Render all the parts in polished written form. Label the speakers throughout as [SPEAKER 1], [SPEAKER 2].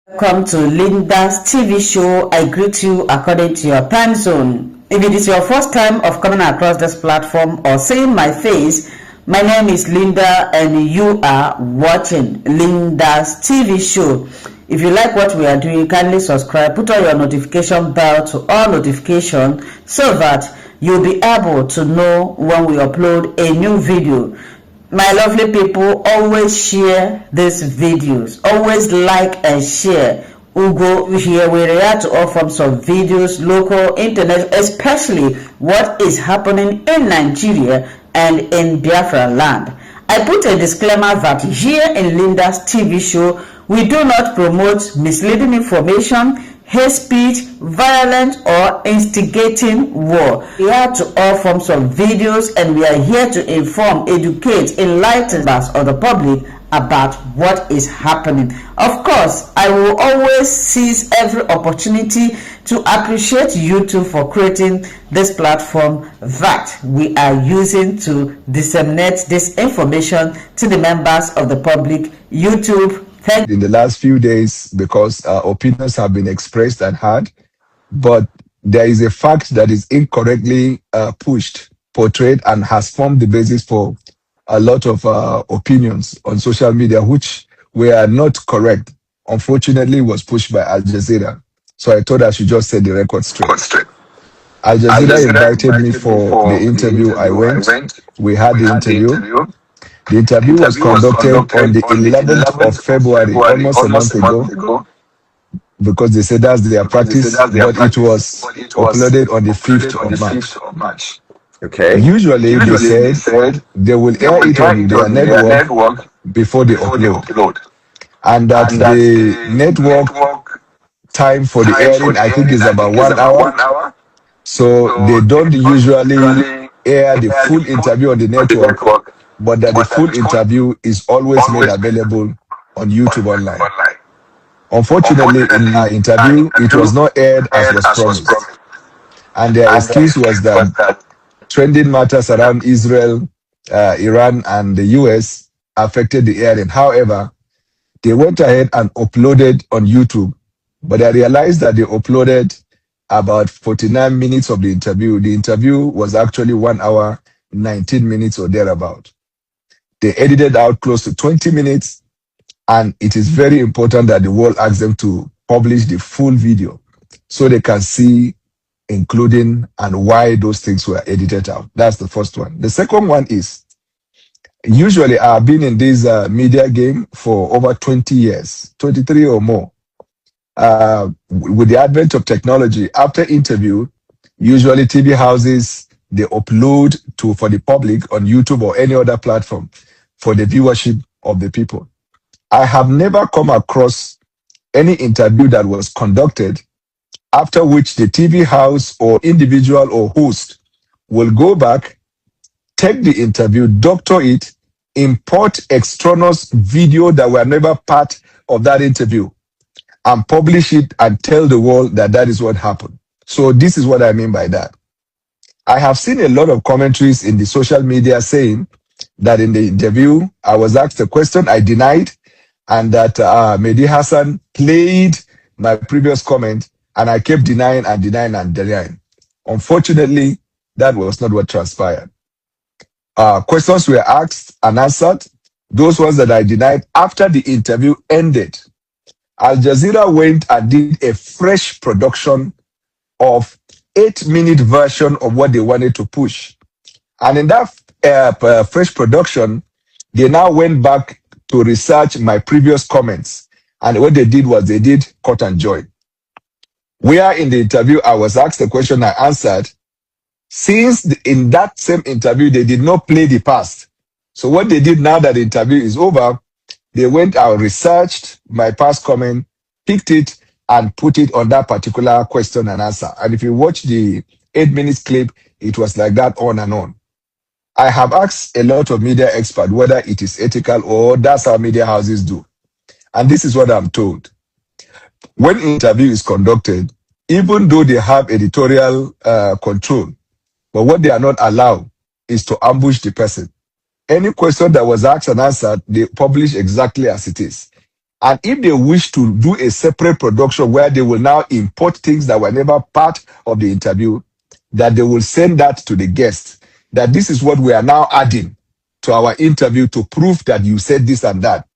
[SPEAKER 1] Welcome to Linda's TV show. I greet you according to your time zone. If it is your first time of coming across this platform or seeing my face, my name is Linda and you are watching Linda's TV show. If you like what we are doing, kindly subscribe, put on your notification bell to all notification so that you'll be able to know when we upload a new video. My lovely people, always share these videos, always like and share. We go here, we react to all forms of videos, local, internet, especially what is happening in Nigeria and in Biafra land. I put a disclaimer that here in Linda's TV show, we do not promote misleading information, hate speech, violent or instigating war. We are to all forms of videos and we are here to inform, educate, enlighten us or the public about what is happening. Of course, I will always seize every opportunity to appreciate YouTube for creating this platform that we are using to disseminate this information to the members of the public. YouTube,
[SPEAKER 2] in the last few days, because opinions have been expressed and heard, but there is a fact that is incorrectly pushed, portrayed, and has formed the basis for a lot of opinions on social media, which were not correct. Unfortunately, was pushed by Al Jazeera. So I thought I should just set the record straight. Al Jazeera invited me for the interview. I went. We had the interview. The interview was conducted on the 11th of February, almost a month ago, because they said that's their practice, but it was uploaded on the 5th of March.
[SPEAKER 3] Okay.
[SPEAKER 2] Usually, they said they will air it on their network before they upload. And that the network time for the airing, I think, is about 1 hour. So they don't usually air the full interview on the network, but that the full interview is always made available on YouTube online. Unfortunately, in our interview, it was not aired as was promised. And their excuse was that trending matters around Israel, Iran, and the US affected the airing. However, they went ahead and uploaded on YouTube, but I realized that they uploaded about 49 minutes of the interview. The interview was actually 1 hour, 19 minutes or thereabout. They edited out close to 20 minutes, and it is very important that the world asks them to publish the full video so they can see, including and why those things were edited out. That's the first one. The second one is, usually I've been in this media game for over 20 years, 23 or more. With the advent of technology, after interview, usually TV houses, they upload for the public on YouTube or any other platform for the viewership of the people. I have never come across any interview that was conducted after which the TV house or individual or host will go back, take the interview, doctor it, import extraneous video that were never part of that interview, and publish it and tell the world that that is what happened. So this is what I mean by that. I have seen a lot of commentaries in the social media saying that in the interview, I was asked a question, I denied, and that Mehdi Hassan played my previous comment, and I kept denying and denying and denying. Unfortunately, that was not what transpired. Questions were asked and answered. Those ones that I denied after the interview ended. Al Jazeera went and did a fresh production of 8-minute version of what they wanted to push. And in that fresh production, they now went back to research my previous comments. And what they did was they did cut and join. Where in the interview, I was asked a question, I answered. Since in that same interview, they did not play the past. So what they did now that the interview is over, they went and researched my past comment, picked it, and put it on that particular question and answer. And if you watch the 8-minute clip, it was like that on and on. I have asked a lot of media experts whether it is ethical or that's how media houses do. And this is what I'm told. When interview is conducted, even though they have editorial control, but what they are not allowed is to ambush the person. Any question that was asked and answered, they publish exactly as it is. And if they wish to do a separate production where they will now import things that were never part of the interview, that they will send that to the guest, that this is what we are now adding to our interview to prove that you said this and that.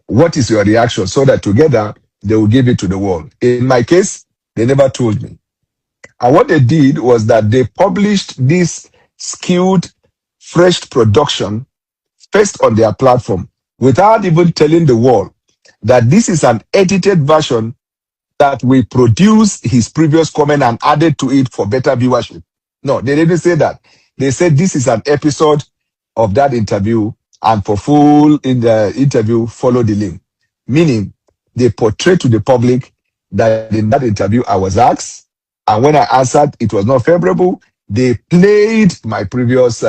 [SPEAKER 2] What is your reaction? So that together they will give it to the world. In my case, they never told me. And what they did was that they published this skewed, fresh production first on their platform without even telling the world that this is an edited version that we produce his previous comment and added to it for better viewership. No, they didn't say that. They said this is an episode of that interview, and for full in the interview, follow the link. Meaning, they portray to the public that in that interview I was asked, and when I answered, it was not favorable. They played my previous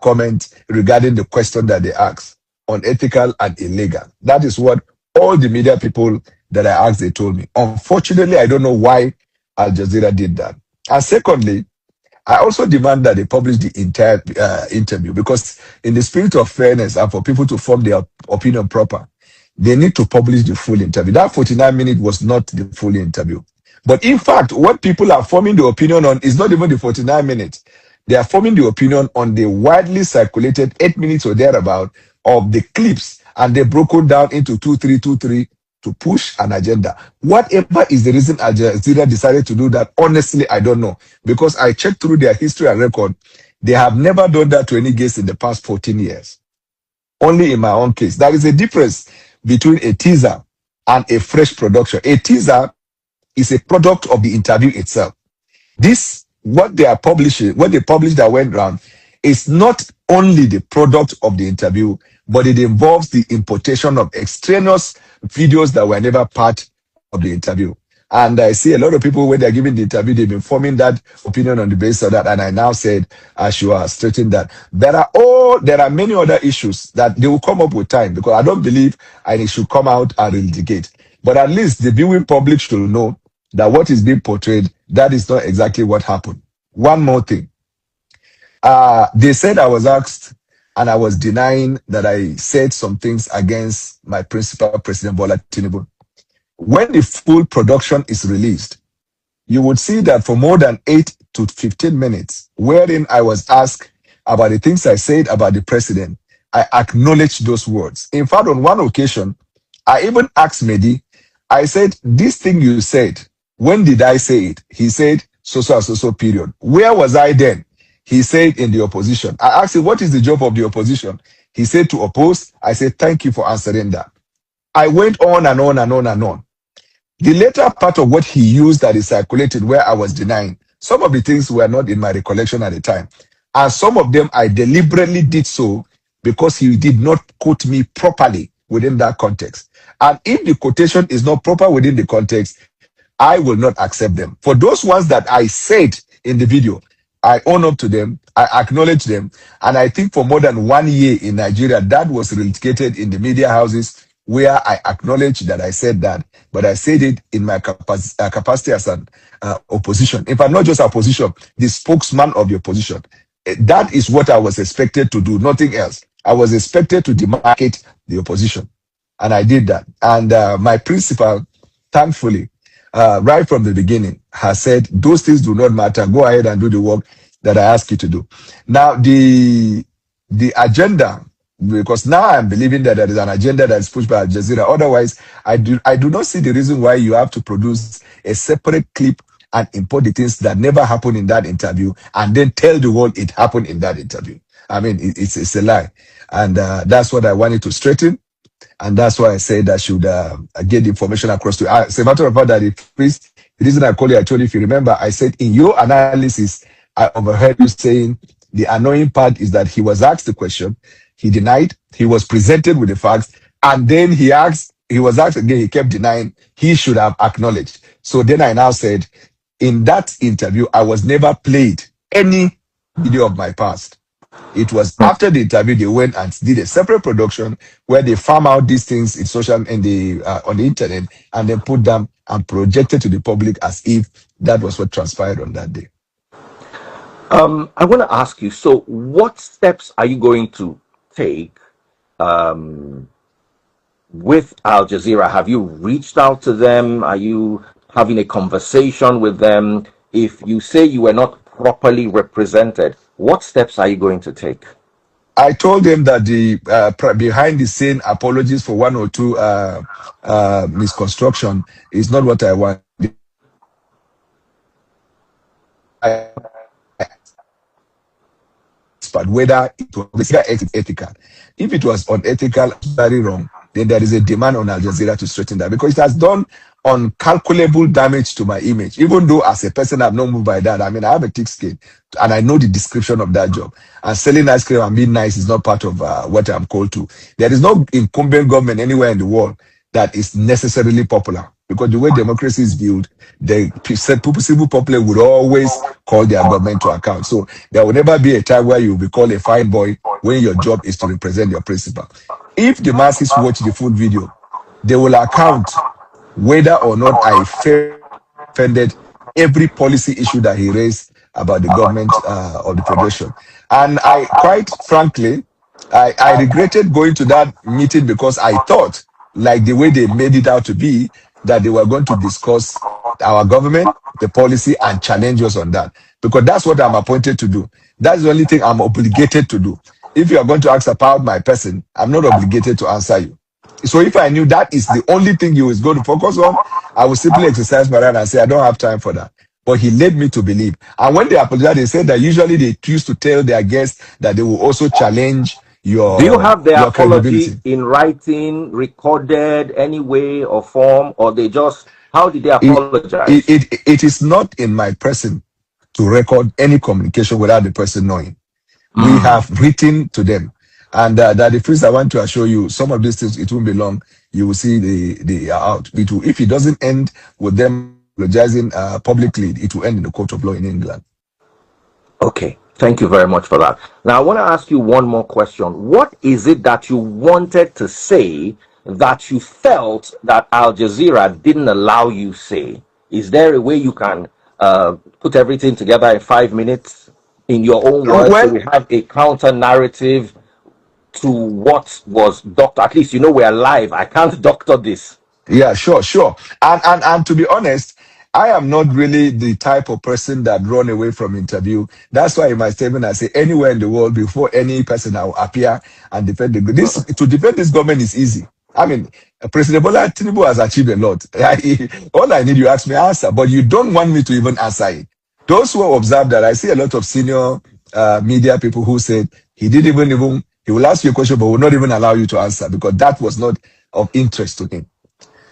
[SPEAKER 2] comment regarding the question that they asked, unethical and illegal. That is what all the media people that I asked, they told me. Unfortunately, I don't know why Al Jazeera did that. And secondly, I also demand that they publish the entire interview, because in the spirit of fairness and for people to form their opinion proper, they need to publish the full interview. That 49 minutes was not the full interview. But in fact, what people are forming the opinion on is not even the 49 minutes. They are forming the opinion on the widely circulated 8 minutes or thereabout of the clips, and they broke it down into 2-3-2-3 to push an agenda. Whatever is the reason Al Jazeera decided to do that, honestly, I don't know. Because I checked through their history and record, they have never done that to any guest in the past 14 years. Only in my own case. There is a difference between a teaser and a fresh production. A teaser is a product of the interview itself. This, what they are publishing, what they published that went round, is not only the product of the interview, but it involves the importation of extraneous videos that were never part of the interview. And I see a lot of people, when they're giving the interview, they've been forming that opinion on the basis of that. And I now said, Ashiwaju, straighten that. There are many other issues that they will come up with time, because I don't believe and it should come out and litigate. But at least the viewing public should know that what is being portrayed, that is not exactly what happened. One more thing. They said I was asked and I was denying that I said some things against my principal, President Bola Tinubu. When the full production is released, you would see that for more than 8 to 15 minutes, wherein I was asked about the things I said about the president, I acknowledged those words. In fact, on one occasion, I even asked Mehdi, I said, this thing you said, when did I say it? He said, so period. Where was I then? He said, in the opposition. I asked him, what is the job of the opposition? He said, to oppose. I said, thank you for answering that. I went on and on and on and on. The later part of what he used that is circulated, where I was denying, some of the things were not in my recollection at the time. And some of them I deliberately did so because he did not quote me properly within that context. And if the quotation is not proper within the context, I will not accept them. For those ones that I said in the video, I own up to them, I acknowledge them, and I think for more than 1 year in Nigeria, that was litigated in the media houses where I acknowledge that I said that, but I said it in my capacity as an opposition. In fact, not just opposition, the spokesman of the opposition. That is what I was expected to do, nothing else. I was expected to demarcate the opposition, and I did that. And my principal, thankfully, right from the beginning, has said, those things do not matter. Go ahead and do the work that I ask you to do. Now, the agenda, because now I'm believing that there is an agenda that is pushed by Al Jazeera. Otherwise, I do not see the reason why you have to produce a separate clip and import the things that never happened in that interview and then tell the world it happened in that interview. I mean, it's a lie. And that's what I wanted to straighten. And that's why I said I should get the information across to you. As a matter of fact, that the reason I called you, I told you, if you remember, I said in your analysis, I overheard you saying the annoying part is that he was asked the question, he denied, he was presented with the facts, and then he was asked again, he kept denying, he should have acknowledged. So then I now said, in that interview, I was never played any video of my past. It was after the interview they went and did a separate production where they farm out these things in on the internet and then put them and projected to the public as if that was what transpired on that day.
[SPEAKER 3] I want to ask you, so what steps are you going to take with Al Jazeera? Have you reached out to them? Are you having a conversation with them? If you say you were not properly represented, what steps are you going to take?
[SPEAKER 2] I told them that the behind the scene apologies for one or two misconstruction is not what I want. But whether it was ethical. If it was unethical, very wrong, then there is a demand on Al Jazeera to straighten that because it has done uncalculable damage to my image. Even though as a person I'm not moved by that. I mean, I have a thick skin and I know the description of that job. And selling ice cream and being nice is not part of what I'm called to. There is no incumbent government anywhere in the world that is necessarily popular. Because the way democracy is viewed, the civil populace would always call their government to account. So there will never be a time where you will be called a fine boy when your job is to represent your principal. If the masses watch the full video, they will account whether or not I defended every policy issue that he raised about the government of the Federation. And I, quite frankly, I regretted going to that meeting because I thought, like the way they made it out to be, that they were going to discuss our government, the policy, and challenge us on that. Because that's what I'm appointed to do. That's the only thing I'm obligated to do. If you are going to ask about my person, I'm not obligated to answer you. So if I knew that is the only thing he was going to focus on, I would simply exercise my right and say, I don't have time for that. But he led me to believe. And when they apologized, they said that usually they used to tell their guests that they will also challenge your
[SPEAKER 3] Do you have their apology
[SPEAKER 2] credibility.
[SPEAKER 3] in writing, recorded, any way or form, or they just, how did they apologize?
[SPEAKER 2] It is not in my person to record any communication without the person knowing. We have written to them. And that the first I want to assure you, some of these things, it won't be long. You will see the out. If it doesn't end with them apologizing publicly, it will end in the court of law in England.
[SPEAKER 3] Okay. Thank you very much for that. Now, I want to ask you one more question. What is it that you wanted to say that you felt that Al Jazeera didn't allow you say? Is there a way you can put everything together in 5 minutes in your own words so we have a counter narrative to what was doctored? At least, we're live. I can't doctor this.
[SPEAKER 2] Yeah, sure. And to be honest, I am not really the type of person that run away from interview. That's why in my statement I say anywhere in the world before any person I will appear and defend this. To defend this government is easy. I mean, President Bola Tinubu has achieved a lot. All I need you ask me answer, but you don't want me to even answer it. Those who observe that, I see a lot of senior media people who said he will ask you a question, but will not even allow you to answer because that was not of interest to him.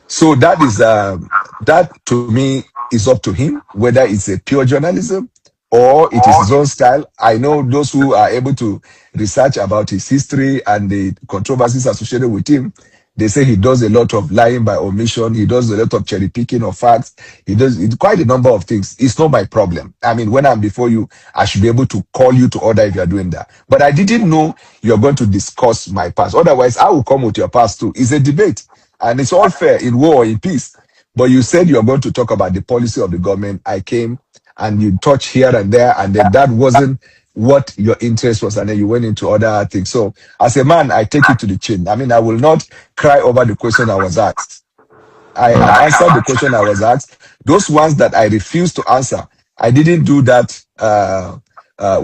[SPEAKER 2] So that is that to me is up to him, whether it's a pure journalism or it is his own style. I know those who are able to research about his history and the controversies associated with him. They say he does a lot of lying by omission. He does a lot of cherry picking of facts. He does quite a number of things. It's not my problem. I mean, when I'm before you, I should be able to call you to order if you're doing that. But I didn't know you're going to discuss my past. Otherwise, I will come with your past too. It's a debate. And it's all fair in war or in peace. But you said you're going to talk about the policy of the government. I came and you touched here and there, and then that wasn't what your interest was, and then you went into other things. So as a man, I take it to the chin. I mean, I will not cry over the question I was asked. I have answered the question I was asked. Those ones that I refused to answer, I didn't do that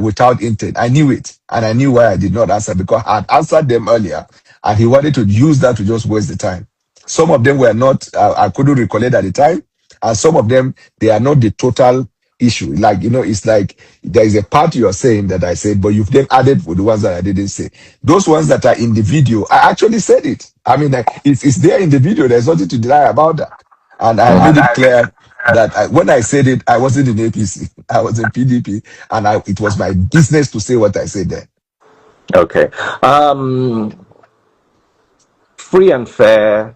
[SPEAKER 2] without intent. I knew it, and I knew why I did not answer because I had answered them earlier, and he wanted to use that to just waste the time. Some of them were not, I couldn't recollect at the time. And some of them, they are not the total issue. Like, it's like there is a part you are saying that I said, but you've then added with the ones that I didn't say. Those ones that are in the video, I actually said it. I mean, it's there in the video. There's nothing to deny about that. And I made it clear that when I said it, I wasn't in APC. I was in PDP. And it was my business to say what I said there.
[SPEAKER 3] Okay. Free and fair.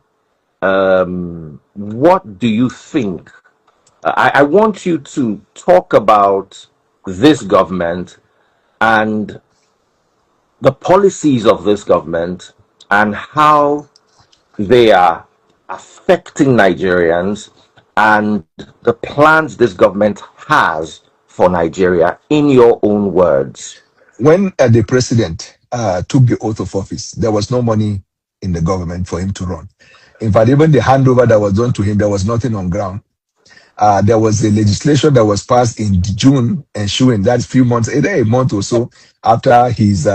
[SPEAKER 3] What do you think? I want you to talk about this government and the policies of this government and how they are affecting Nigerians and the plans this government has for Nigeria, in your own words.
[SPEAKER 2] When the president took the oath of office, there was no money in the government for him to run. In fact, even the handover that was done to him, there was nothing on ground. There was a legislation that was passed in June ensuring that few months, either a month or so after his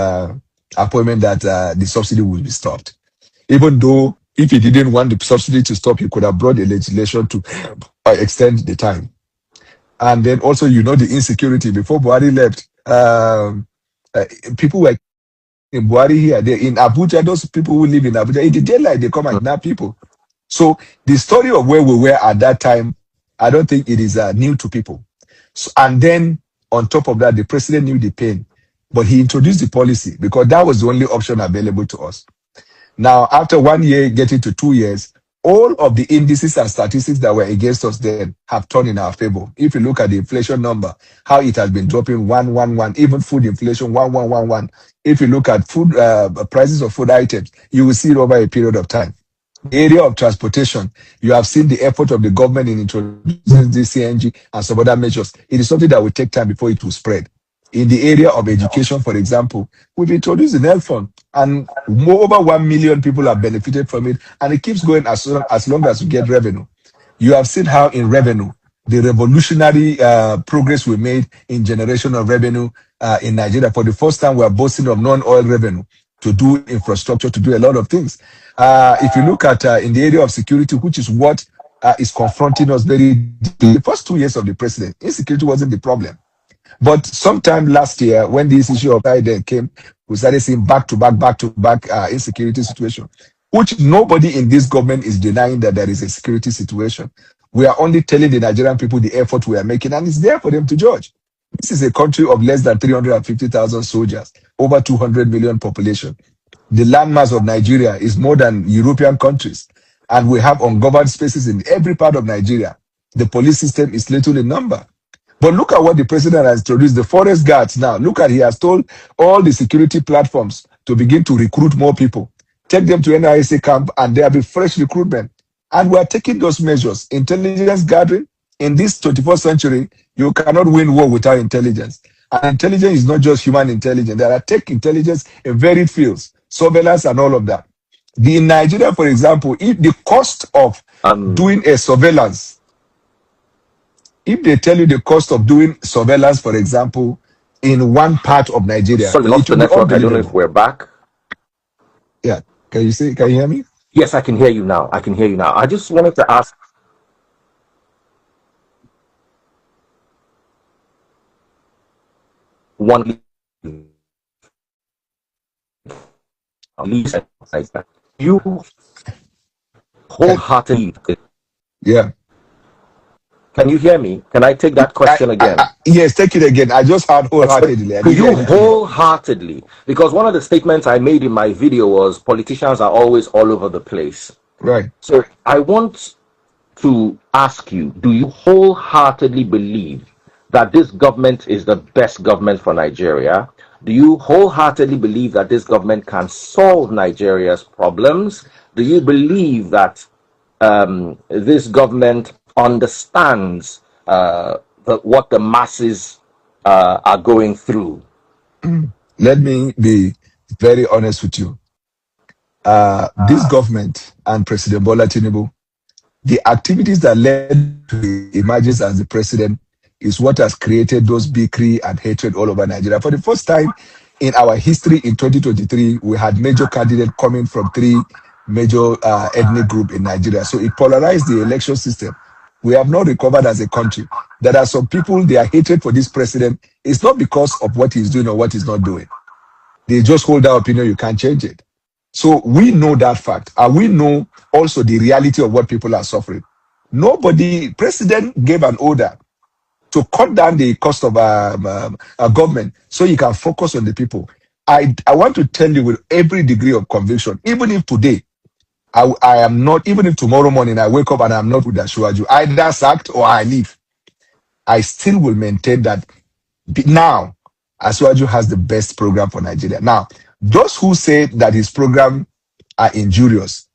[SPEAKER 2] appointment, that the subsidy would be stopped. Even though if he didn't want the subsidy to stop, he could have brought a legislation to extend the time. And then also, the insecurity. Before Buhari left, people were in Buhari here. They in Abuja, those people who live in Abuja, in the daylight, they come and kidnap people. So the story of where we were at that time, I don't think it is new to people. So, and then on top of that, the president knew the pain, but he introduced the policy because that was the only option available to us. Now, after 1 year, getting to 2 years, all of the indices and statistics that were against us then have turned in our favor. If you look at the inflation number, how it has been dropping 111, even food inflation 1111. If you look at food prices of food items, you will see it over a period of time. The area of transportation, you have seen the effort of the government in introducing the CNG and some other measures. It is something that will take time before it will spread. In the area of education, for example, we've introduced the NEL fund, and over 1 million people have benefited from it, and it keeps going as long as we get revenue. You have seen how in revenue, the revolutionary progress we made in generation of revenue in Nigeria. For the first time, we are boasting of non-oil revenue to do infrastructure, to do a lot of things. If you look at in the area of security, which is what is confronting us very deeply, the first 2 years of the president, insecurity wasn't the problem. But sometime last year, when this issue of Biden came, we started seeing back-to-back insecurity situation, which nobody in this government is denying that there is a security situation. We are only telling the Nigerian people the effort we are making, and it's there for them to judge. This is a country of less than 350,000 soldiers, over 200 million population. The landmass of Nigeria is more than European countries, and we have ungoverned spaces in every part of Nigeria. The police system is little in number. But look at what the president has introduced, the forest guards now. Look at, he has told all the security platforms to begin to recruit more people. Take them to NISA camp and there will be fresh recruitment. And we are taking those measures. Intelligence gathering. In this 21st century, you cannot win war without intelligence. And intelligence is not just human intelligence. There are tech intelligence in varied fields, surveillance and all of that. In Nigeria, for example, if the cost of doing a surveillance, if they tell you the cost of doing surveillance, for example, in one part of Nigeria,
[SPEAKER 3] sorry, lost the network. I don't know if we're back.
[SPEAKER 2] Yeah. Can you hear me?
[SPEAKER 3] Yes, I can hear you now. I just wanted to ask. One you wholeheartedly.
[SPEAKER 2] Yeah.
[SPEAKER 3] Can you hear me? Can I take that question again?
[SPEAKER 2] Yes, take it again. I just heard wholeheartedly.
[SPEAKER 3] Could you wholeheartedly? Because one of the statements I made in my video was politicians are always all over the place.
[SPEAKER 2] Right.
[SPEAKER 3] So I want to ask you, do you wholeheartedly believe that this government is the best government for Nigeria? Do you wholeheartedly believe that this government can solve Nigeria's problems? Do you believe that this government understands what the masses are going through?
[SPEAKER 2] Let me be very honest with you. This government and President Bola Tinubu, the activities that led to the emergence as the president is what has created those bigotry and hatred all over Nigeria. For the first time in our history in 2023, we had major candidates coming from three major ethnic groups in Nigeria. So it polarized the election system. We have not recovered as a country. There are some people, their hatred for this president is not because of what he's doing or what he's not doing. They just hold their opinion, you can't change it. So we know that fact. And we know also the reality of what people are suffering. President gave an order to cut down the cost of government so you can focus on the people. I want to tell you with every degree of conviction, even if today, I am not, even if tomorrow morning I wake up and I'm not with Ashiwaju, either sacked or I leave, I still will maintain that now Ashiwaju has the best program for Nigeria. Now, those who say that his program are injurious,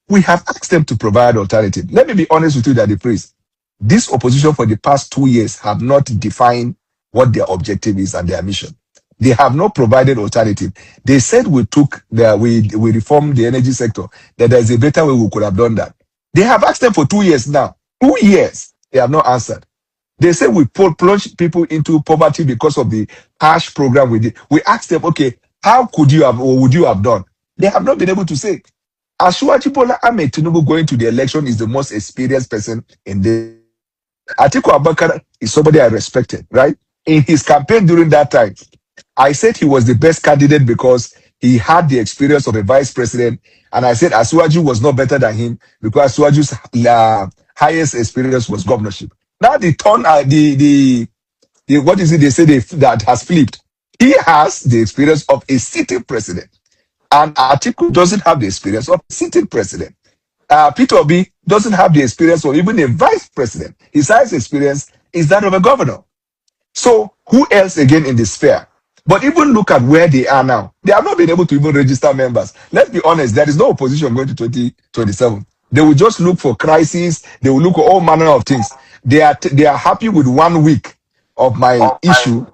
[SPEAKER 2] we have asked them to provide alternative. Let me be honest with you, Daddy Priest. This opposition for the past 2 years have not defined what their objective is and their mission. They have not provided alternative. They said we reformed the energy sector, that there's a better way we could have done that. They have asked them for 2 years now. 2 years. They have not answered. They say we plunge people into poverty because of the cash program we did. We asked them, okay, how could you have or would you have done? They have not been able to say. Ashiwaju Bola Ahmed Tinubu going to the election is the most experienced person in the. Atiku Abubakar is somebody I respected, right? In his campaign during that time, I said he was the best candidate because he had the experience of a vice president, and I said Ashiwaju was not better than him because Ashiwaju's highest experience was governorship. Now the turn, what is it they say that has flipped? He has the experience of a sitting president, and Atiku doesn't have the experience of a sitting president. Peter Obi doesn't have the experience of even a vice president. His highest experience is that of a governor. So who else again in the sphere? But even look at where they are now. They have not been able to even register members. Let's be honest, there is no opposition going to 2027. They will just look for crises. They will look for all manner of things. They are happy with 1 week of my issue,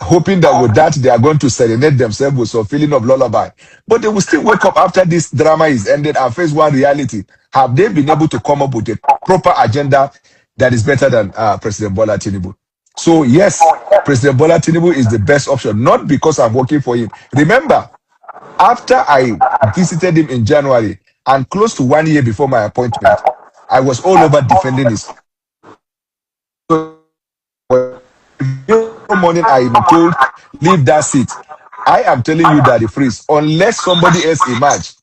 [SPEAKER 2] hoping that with that they are going to serenade themselves with some feeling of lullaby. But they will still wake up after this drama is ended and face one reality. Have they been able to come up with a proper agenda that is better than President Bola Tinubu? So yes, President Bola Tinubu is the best option, not because I'm working for him. Remember, after I visited him in January and close to 1 year before my appointment, I was all over defending his. Morning I am told, leave that seat. I am telling you that the freeze, unless somebody else emerge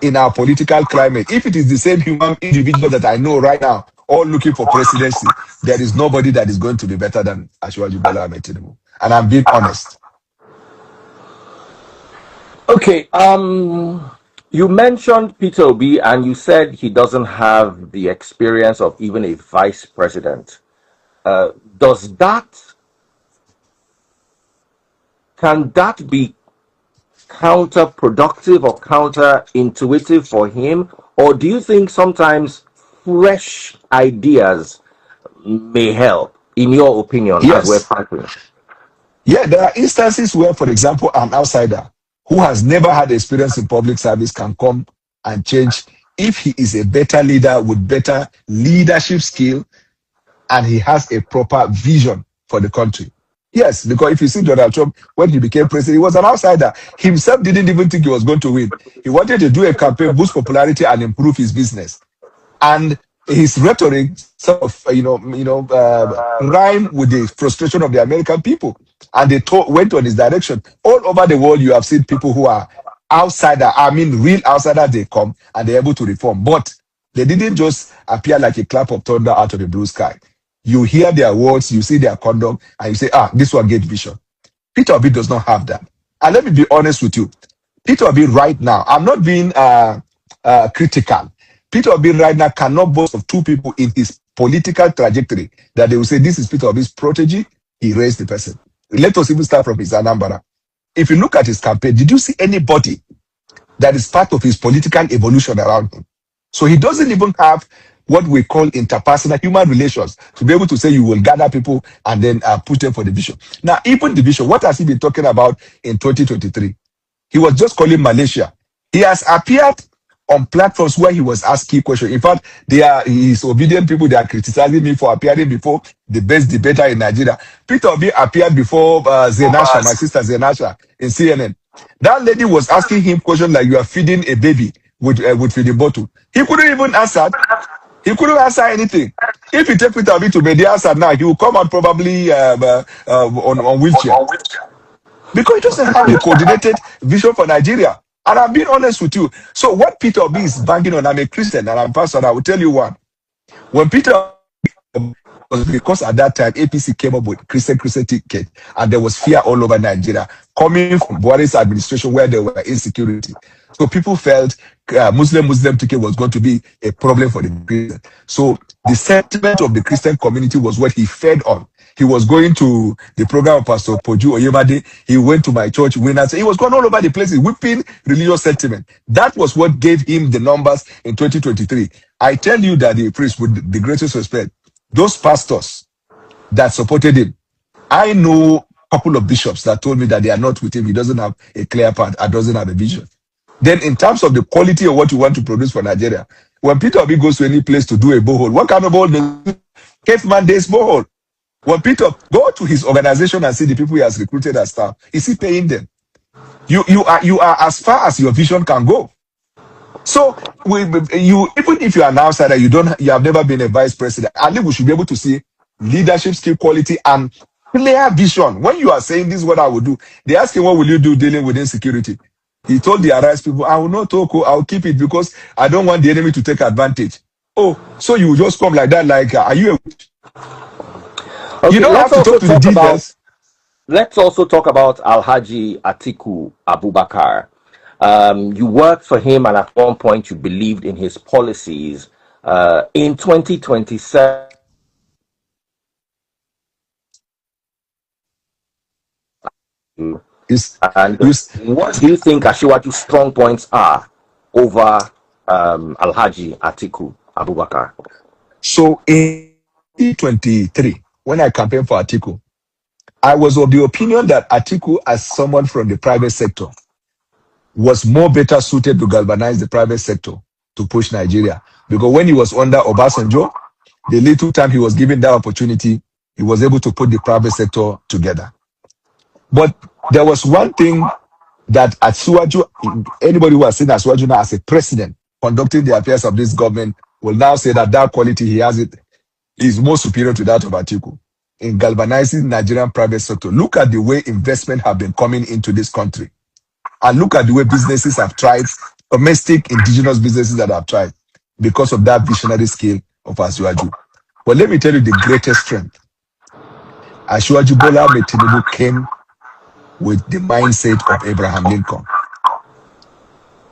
[SPEAKER 2] in our political climate, if it is the same human individual that I know right now, all looking for presidency, there is nobody that is going to be better than Ashiwaju Bola Ahmed Tinubu. And I'm being honest.
[SPEAKER 3] Okay, you mentioned Peter Obi and you said he doesn't have the experience of even a vice president. Can that be counterproductive or counterintuitive for him? Or do you think sometimes fresh ideas may help, in your opinion,
[SPEAKER 2] Yes.
[SPEAKER 3] as we're fighting?
[SPEAKER 2] Yeah, there are instances where, for example, an outsider who has never had experience in public service can come and change if he is a better leader with better leadership skill and he has a proper vision for the country. Yes, because if you see Donald Trump, when he became president, he was an outsider. Himself didn't even think he was going to win. He wanted to do a campaign, boost popularity, and improve his business. And his rhetoric sort of, rhyme with the frustration of the American people. And they went on his direction. All over the world, you have seen people who are outsider. I mean, real outsider, they come and they're able to reform. But they didn't just appear like a clap of thunder out of the blue sky. You hear their words, you see their conduct, and you say, this one get vision. Peter Obi does not have that. And let me be honest with you. Peter Obi right now, I'm not being critical. Peter Obi right now cannot boast of two people in his political trajectory that they will say, this is Peter Obi's protege, he raised the person. Let us even start from his Anambra. If you look at his campaign, did you see anybody that is part of his political evolution around him? So he doesn't even have what we call interpersonal human relations to be able to say you will gather people and then put them for the vision. Now, even the vision, what has he been talking about in 2023? He was just calling Malaysia. He has appeared on platforms where he was asking questions. In fact, his obedient people, they are criticizing me for appearing before the best debater in Nigeria. Peter Obi appeared before Zenasha, my sister Zenasha, in CNN. That lady was asking him questions like, you are feeding a baby with feeding bottle. He couldn't even answer. He couldn't answer anything. If you take Peter Obi to the answer now, he will come out probably on wheelchair. Because he doesn't have a coordinated vision for Nigeria. And I'm being honest with you. So what Peter Obi is banking on, I'm a Christian and I'm a pastor, and I will tell you what. When Peter was because at that time APC came up with Christian ticket and there was fear all over Nigeria coming from Buhari's administration where there were insecurity. So people felt Muslim ticket was going to be a problem for the Christian. So the sentiment of the Christian community was what he fed on. He was going to the program of Pastor Poju Oyemade. He went to my church winners. He was going all over the place, whipping religious sentiment. That was what gave him the numbers in 2023. I tell you that the priest, with the greatest respect, those pastors that supported him, I know couple of bishops that told me that they are not with him. He doesn't have a clear path and doesn't have a vision. Then in terms of the quality of what you want to produce for Nigeria, when Peter Obi goes to any place to do a borehole, what kind of borehole does Cape Mandate's borehole? When Peter, go to his organization and see the people he has recruited as staff. Is he paying them? You are as far as your vision can go. So you even if you are an outsider, you have never been a vice president. At least we should be able to see leadership, skill, quality, and clear vision. When you are saying this is what I will do, they ask him what will you do dealing with insecurity. He told the Arise people, I will not talk, I'll keep it because I don't want the enemy to take advantage. Oh, so you will just come like that, like are you
[SPEAKER 3] okay,
[SPEAKER 2] you don't have to talk to the details.
[SPEAKER 3] Let's also talk about Alhaji Atiku Abubakar. You worked for him, and at one point you believed in his policies. In 2027, and what do you think Ashiwaju's strong points are over Alhaji Atiku Abubakar?
[SPEAKER 2] So in 2023, when I campaigned for Atiku, I was of the opinion that Atiku, as someone from the private sector, was more better suited to galvanize the private sector to push Nigeria. Because when he was under Obasanjo, the little time he was given that opportunity, he was able to put the private sector together. But there was one thing that Ashiwaju, anybody who has seen Ashiwaju now as a president conducting the affairs of this government will now say that quality he has is more superior to that of Atiku in galvanizing Nigerian private sector. Look at the way investment have been coming into this country. And look at the way businesses have tried, domestic, indigenous businesses that have tried because of that visionary skill of Ashiwaju. But let me tell you the greatest strength. Ashiwaju Bola Ahmed Tinubu came with the mindset of Abraham Lincoln.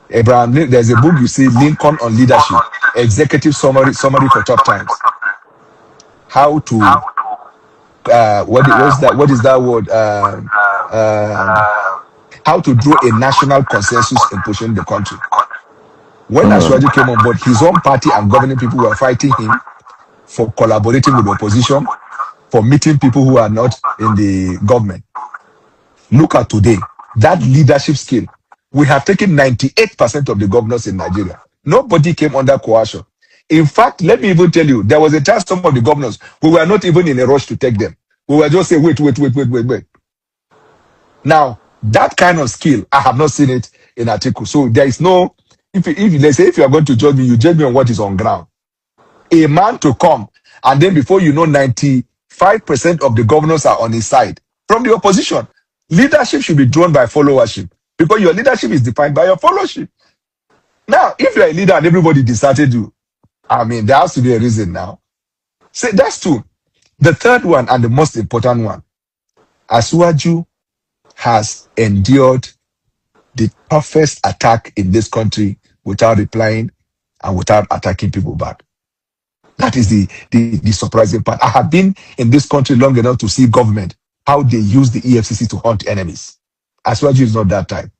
[SPEAKER 2] There's a book you see, Lincoln on Leadership, executive summary for tough times. How to, what is that word? How to draw a national consensus in pushing the country. When Ashiwaju came on board, his own party and governing people were fighting him for collaborating with the opposition, for meeting people who are not in the government. Look at today, that leadership skill. We have taken 98% of the governors in Nigeria. Nobody came under coercion. In fact, let me even tell you, there was a time some of the governors, we were not even in a rush to take them. We were just saying, wait. Now, that kind of skill, I have not seen it in Atiku. So there is no, if you are going to judge me, you judge me on what is on ground. A man to come, and then before you know, 95% of the governors are on his side from the opposition. Leadership should be drawn by followership because your leadership is defined by your followership. Now, if you're a leader and everybody deserted you, there has to be a reason now. So that's two. The third one and the most important one, Ashiwaju has endured the toughest attack in this country without replying and without attacking people back. That is the surprising part. I have been in this country long enough to see government, how they use the EFCC to hunt enemies. Ashiwaju is not that type.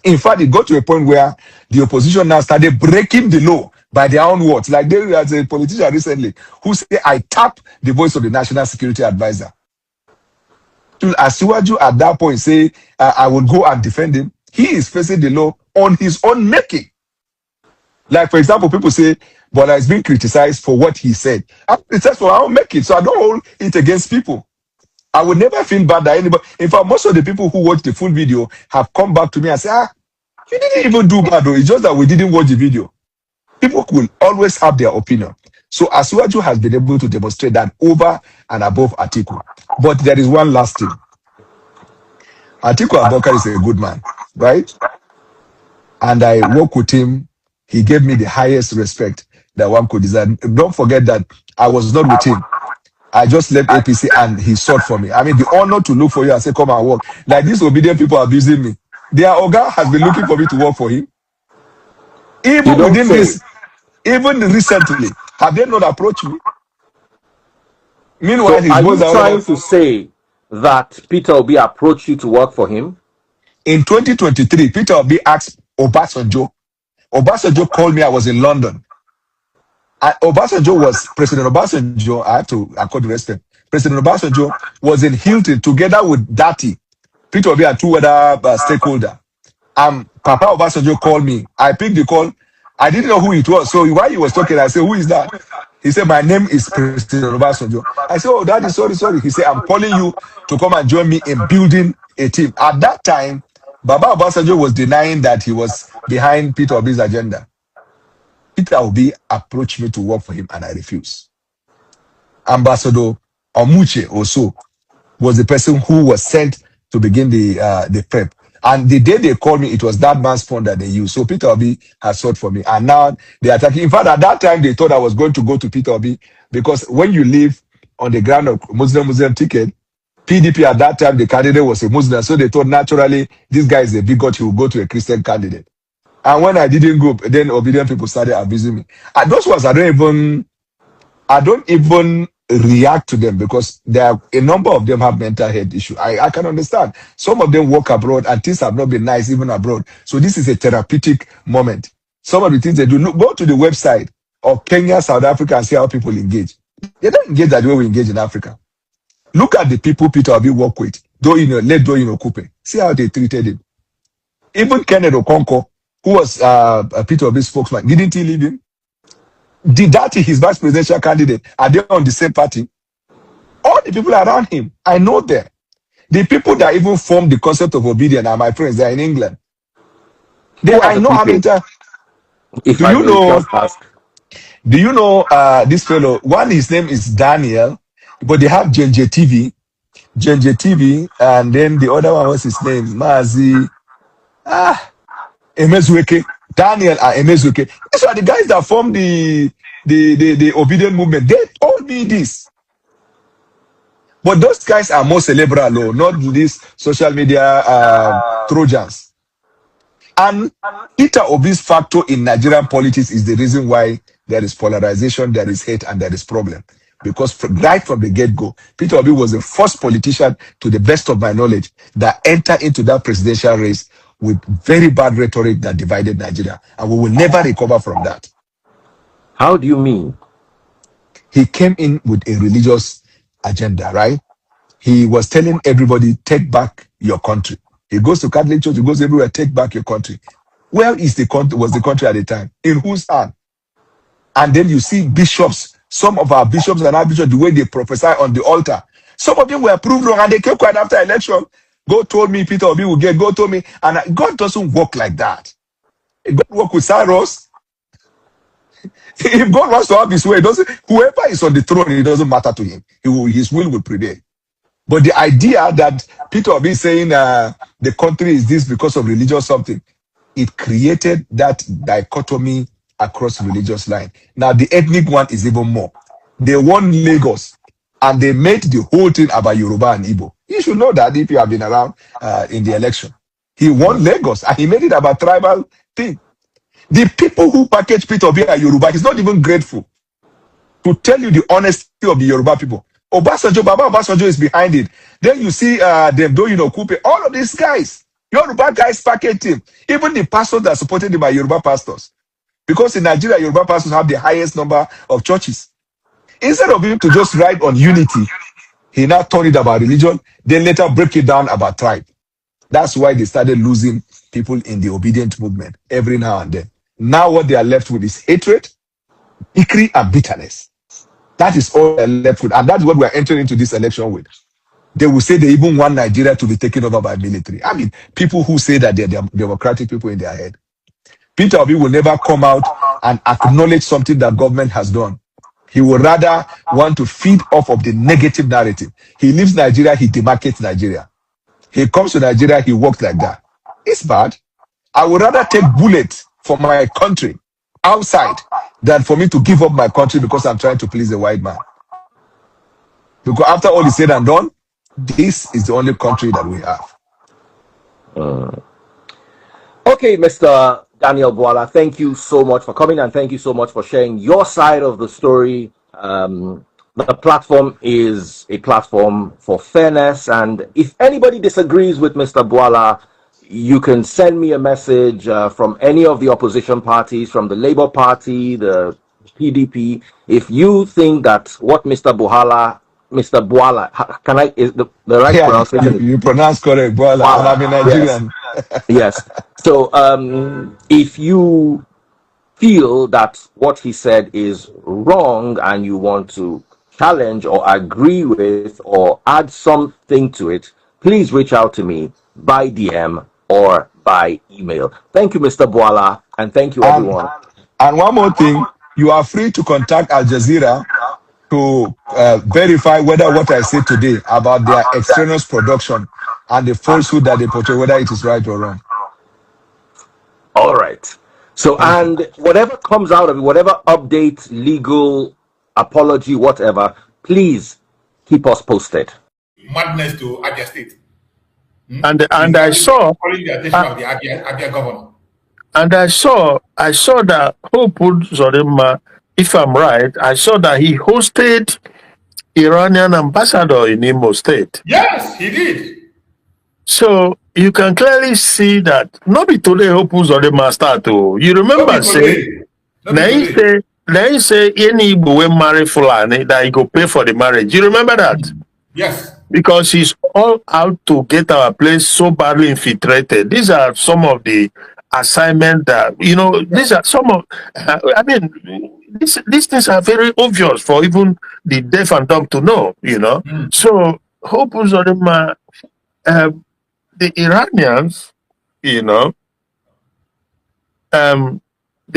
[SPEAKER 2] In fact, it got to a point where the opposition now started breaking the law by their own words. Like there was a politician recently who said, I tap the voice of the National Security Advisor. Ashiwaju at that point say, I will go and defend him. He is facing the law on his own making. Like, for example, people say, Bola is being criticized for what he said. It says for our own making, so I don't hold it against people. I would never feel bad that anybody. In fact, most of the people who watched the full video have come back to me and say, you didn't even do bad though. It's just that we didn't watch the video. People will always have their opinion. So Ashiwaju has been able to demonstrate that over and above Atiku. But there is one last thing. Atiku Abubakar is a good man, right? And I work with him. He gave me the highest respect that one could deserve. Don't forget that I was not with him. I just left APC and he sought for me. The honor to look for you and say, come and work. Like these obedient people are abusing me. Their Oga has been looking for me to work for him. Even within this, even recently, have they not approached me? Meanwhile,
[SPEAKER 3] so are you trying to say that Peter Obi approached you to work for him?
[SPEAKER 2] In 2023, Peter Obi asked Obasanjo. Obasanjo called me. I was in London. President Obasanjo, I have to accord respect. President Obasanjo was in Hilton together with Dati, Peter Obi, and two other stakeholders. Papa Obasanjo called me. I picked the call. I didn't know who it was. So while he was talking, I said, "Who is that?" He said, "My name is President Obasanjo." I said, "Oh, Daddy, sorry." He said, "I'm calling you to come and join me in building a team." At that time, Baba Obasanjo was denying that he was behind Peter Obi's agenda. Peter Obi approached me to work for him, and I refused. Ambassador Omuche also was the person who was sent to begin the prep. And the day they called me, it was that man's phone that they used. So Peter Obi has sought for me. And now they are attacking. In fact, at that time, they thought I was going to go to Peter Obi because when you live on the ground of Muslim ticket, PDP at that time, the candidate was a Muslim. So they thought naturally, this guy is a bigot, he will go to a Christian candidate. And when I didn't go, then obedient people started abusing me. And those ones, I don't even react to them because there are a number of them have mental health issues. I can understand. Some of them work abroad and things have not been nice even abroad. So this is a therapeutic moment. Some of the things they do, look, go to the website of Kenya, South Africa and see how people engage. They don't engage that way we engage in Africa. Look at the people Peter Obi work with. Let Doyin Okupe. See how they treated him. Even Kenneth Okonkwo, who was Peter Obi's spokesman, didn't he leave him? Did that his vice presidential candidate? Are they on the same party? All the people around him, I know them. The people that even formed the concept of obedience are my friends. They're in England. I know how many times. Do you know this fellow? One, his name is Daniel, but they have Genje TV, and then the other one, what's his name? Mazi. Emezweke. Daniel and Emezweke. These are the guys that formed the obedient movement. They told me this. But those guys are more cerebral, not these social media Trojans. And Peter Obi's factor in Nigerian politics is the reason why there is polarization, there is hate, and there is problem. Because right from the get-go, Peter Obi was the first politician, to the best of my knowledge, that entered into that presidential race with very bad rhetoric that divided Nigeria. And we will never recover from that.
[SPEAKER 3] How do you mean?
[SPEAKER 2] He came in with a religious agenda, right? He was telling everybody, take back your country. He goes to Catholic Church, he goes everywhere, take back your country. Where was the country at the time? In whose hand? And then you see bishops, some of our bishops and our bishops, the way they prophesy on the altar. Some of them were proved wrong and they came quiet after election. God told me Peter Obi will get, God told me, and God doesn't work like that. God works with Cyrus. If God wants to have his way, whoever is on the throne, it doesn't matter to him. His will will prevail. But the idea that Peter Obi is saying the country is this because of religious something, it created that dichotomy across religious line. Now the ethnic one is even more. They won Lagos and they made the whole thing about Yoruba and Igbo. You should know that if you have been around in the election. He won Lagos and he made it about tribal thing. The people who package Peter Obi are Yoruba. He's not even grateful to tell you the honesty of the Yoruba people. Baba Obasanjo is behind it. Then you see them doing Okupe. All of these guys, Yoruba guys package him. Even the pastors that supported him are Yoruba pastors. Because in Nigeria, Yoruba pastors have the highest number of churches. Instead of him to just write on unity, he now turned it about religion, then later break it down about tribe. That's why they started losing people in the obedient movement every now and then. Now what they are left with is hatred, bigotry, and bitterness. That is all they're left with. And that's what we're entering into this election with. They will say they even want Nigeria to be taken over by military. I mean, people who say that they're democratic people in their head. Peter Obi will never come out and acknowledge something that government has done. He will rather want to feed off of the negative narrative. He leaves Nigeria, he demarcates Nigeria. He comes to Nigeria, he works like that. It's bad. I would rather take bullets for my country outside than for me to give up my country because I'm trying to please a white man. Because after all is said and done, this is the only country that we have.
[SPEAKER 3] Okay, Mr. Daniel Bwala, thank you so much for coming and thank you so much for sharing your side of the story. The platform is a platform for fairness, and if anybody disagrees with Mr. Bwala, you can send me a message from any of the opposition parties, from the Labour Party, the PDP. If you think that what Mr. Bwala Mr. Boala. Can I, is the right
[SPEAKER 2] Yeah,
[SPEAKER 3] pronunciation?
[SPEAKER 2] you pronounce correct, Bola, and I'm a
[SPEAKER 3] Yes.
[SPEAKER 2] Nigerian.
[SPEAKER 3] Yes. So, if you feel that what he said is wrong and you want to challenge or agree with or add something to it, please reach out to me by DM or by email. Thank you, Mr. Boala, and thank you,
[SPEAKER 2] And
[SPEAKER 3] everyone.
[SPEAKER 2] and one more thing, you are free to contact Al Jazeera to verify whether what I said today about their extraneous production and the falsehood that they portray, whether it is right or wrong.
[SPEAKER 3] All right. So,
[SPEAKER 2] Thank you.
[SPEAKER 3] and whatever comes out of it, whatever update, legal, apology, whatever, please keep us posted.
[SPEAKER 4] Madness to Abia State.
[SPEAKER 5] And I
[SPEAKER 4] Regarding
[SPEAKER 5] saw
[SPEAKER 4] calling the attention of the Abia governor.
[SPEAKER 5] and I saw that Hope Zorima, if I'm right, I saw that he hosted Iranian ambassador in Imo State.
[SPEAKER 4] Yes, he did.
[SPEAKER 5] So you can clearly see that not be today Hope Zorima start to. You remember say they say any Igbo will marry Fulani that he go pay for the marriage. You remember that?
[SPEAKER 4] Yes.
[SPEAKER 5] Because he's all out to get our place so badly infiltrated. These are some of the assignments that, these are some of, I mean, these things are very obvious for even the deaf and dumb to know, So, Hope Uzodinma, the Iranians, they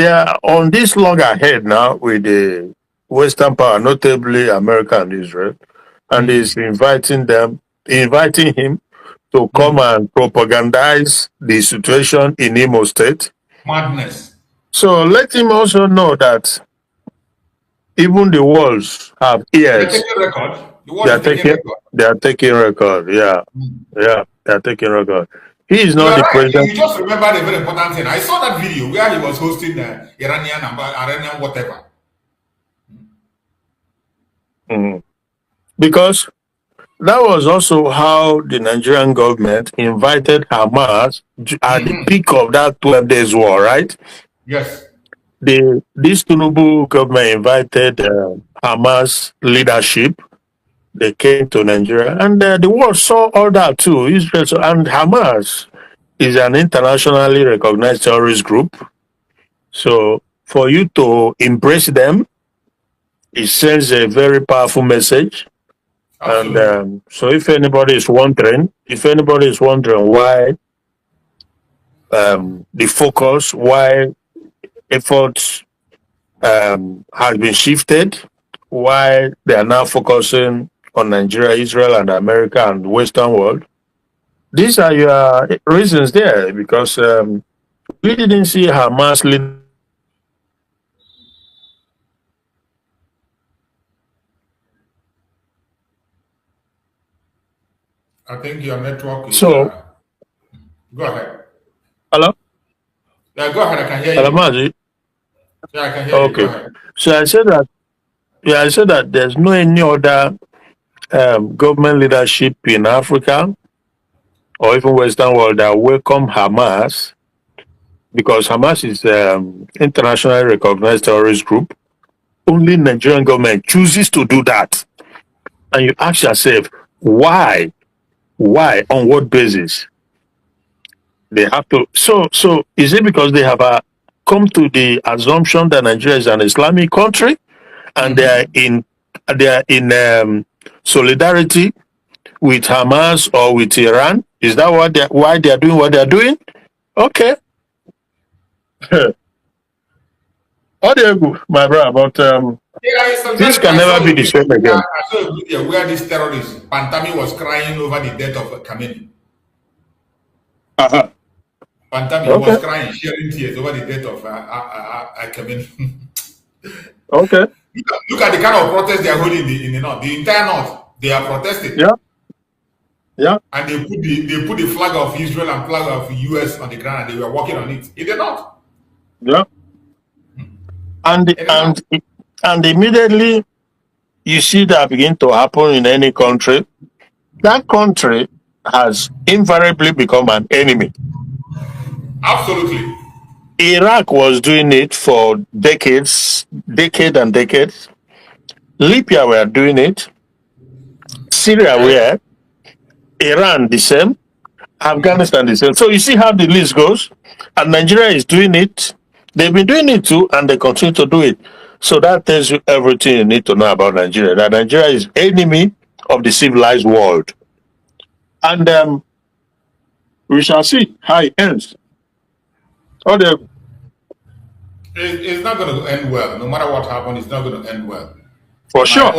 [SPEAKER 5] are on this loggerhead now with the Western power, notably America and Israel, and is inviting him to come and propagandize the situation in Imo State.
[SPEAKER 4] Madness.
[SPEAKER 5] So let him also know that even the walls have ears.
[SPEAKER 4] They're taking record. The world is taking record.
[SPEAKER 5] They are taking record. Yeah. Yeah, they are taking record. He is not the
[SPEAKER 4] right.
[SPEAKER 5] president.
[SPEAKER 4] You just remembered a very important thing. I saw that video where he was hosting Iranian whatever.
[SPEAKER 5] Because that was also how the Nigerian government invited Hamas at the peak of that 12 days war, right?
[SPEAKER 4] Yes.
[SPEAKER 5] This Tinubu government invited Hamas leadership. They came to Nigeria, and the world saw all that too. Israel and Hamas is an internationally recognized terrorist group. So for you to embrace them, it sends a very powerful message.
[SPEAKER 4] Absolutely.
[SPEAKER 5] And so if anybody is wondering why the focus, why efforts has been shifted, why they are now focusing on Nigeria, Israel, and America and the Western world, these are your reasons there, because we didn't see Hamas lead.
[SPEAKER 4] I think your network is.
[SPEAKER 5] So,
[SPEAKER 4] go ahead.
[SPEAKER 5] hello?
[SPEAKER 4] Yeah, go ahead. I can hear
[SPEAKER 5] Hello,
[SPEAKER 4] you.
[SPEAKER 5] Mazi?
[SPEAKER 4] Yeah, I can hear you. Go ahead.
[SPEAKER 5] So I said that there's no any other government leadership in Africa or even Western world that welcome Hamas, because Hamas is internationally recognized terrorist group. Only Nigerian government chooses to do that. And you ask yourself, why? Why? On what basis? They have to. So is it because they have come to the assumption that Nigeria is an Islamic country, and they are in solidarity with Hamas or with Iran? Is that why they are doing what they are doing? Okay. My brother, but this can never be the same again.
[SPEAKER 4] I saw a video where this terrorist Pantami was crying over the death of Kameni. Pantami was crying, shedding tears over the death of Kameni.
[SPEAKER 5] Okay.
[SPEAKER 4] Look at the kind of protest they are holding in the north. The entire north, they are protesting.
[SPEAKER 5] Yeah. Yeah.
[SPEAKER 4] And they put the flag of Israel and flag of US on the ground, and they were walking on it. In the north.
[SPEAKER 5] Yeah. And immediately you see that begin to happen in any country, that country has invariably become an enemy.
[SPEAKER 4] Absolutely.
[SPEAKER 5] Iraq was doing it for decades. Libya were doing it. Syria where, Iran the same, Afghanistan the same. So you see how the list goes, and Nigeria is doing it. They've been doing it too, and they continue to do it. So that tells you everything you need to know about Nigeria. That Nigeria is enemy of the civilized world, and we shall see how it ends. Oh,
[SPEAKER 4] It's not going to end well. No matter what happens, it's not going to end well.
[SPEAKER 5] for sure.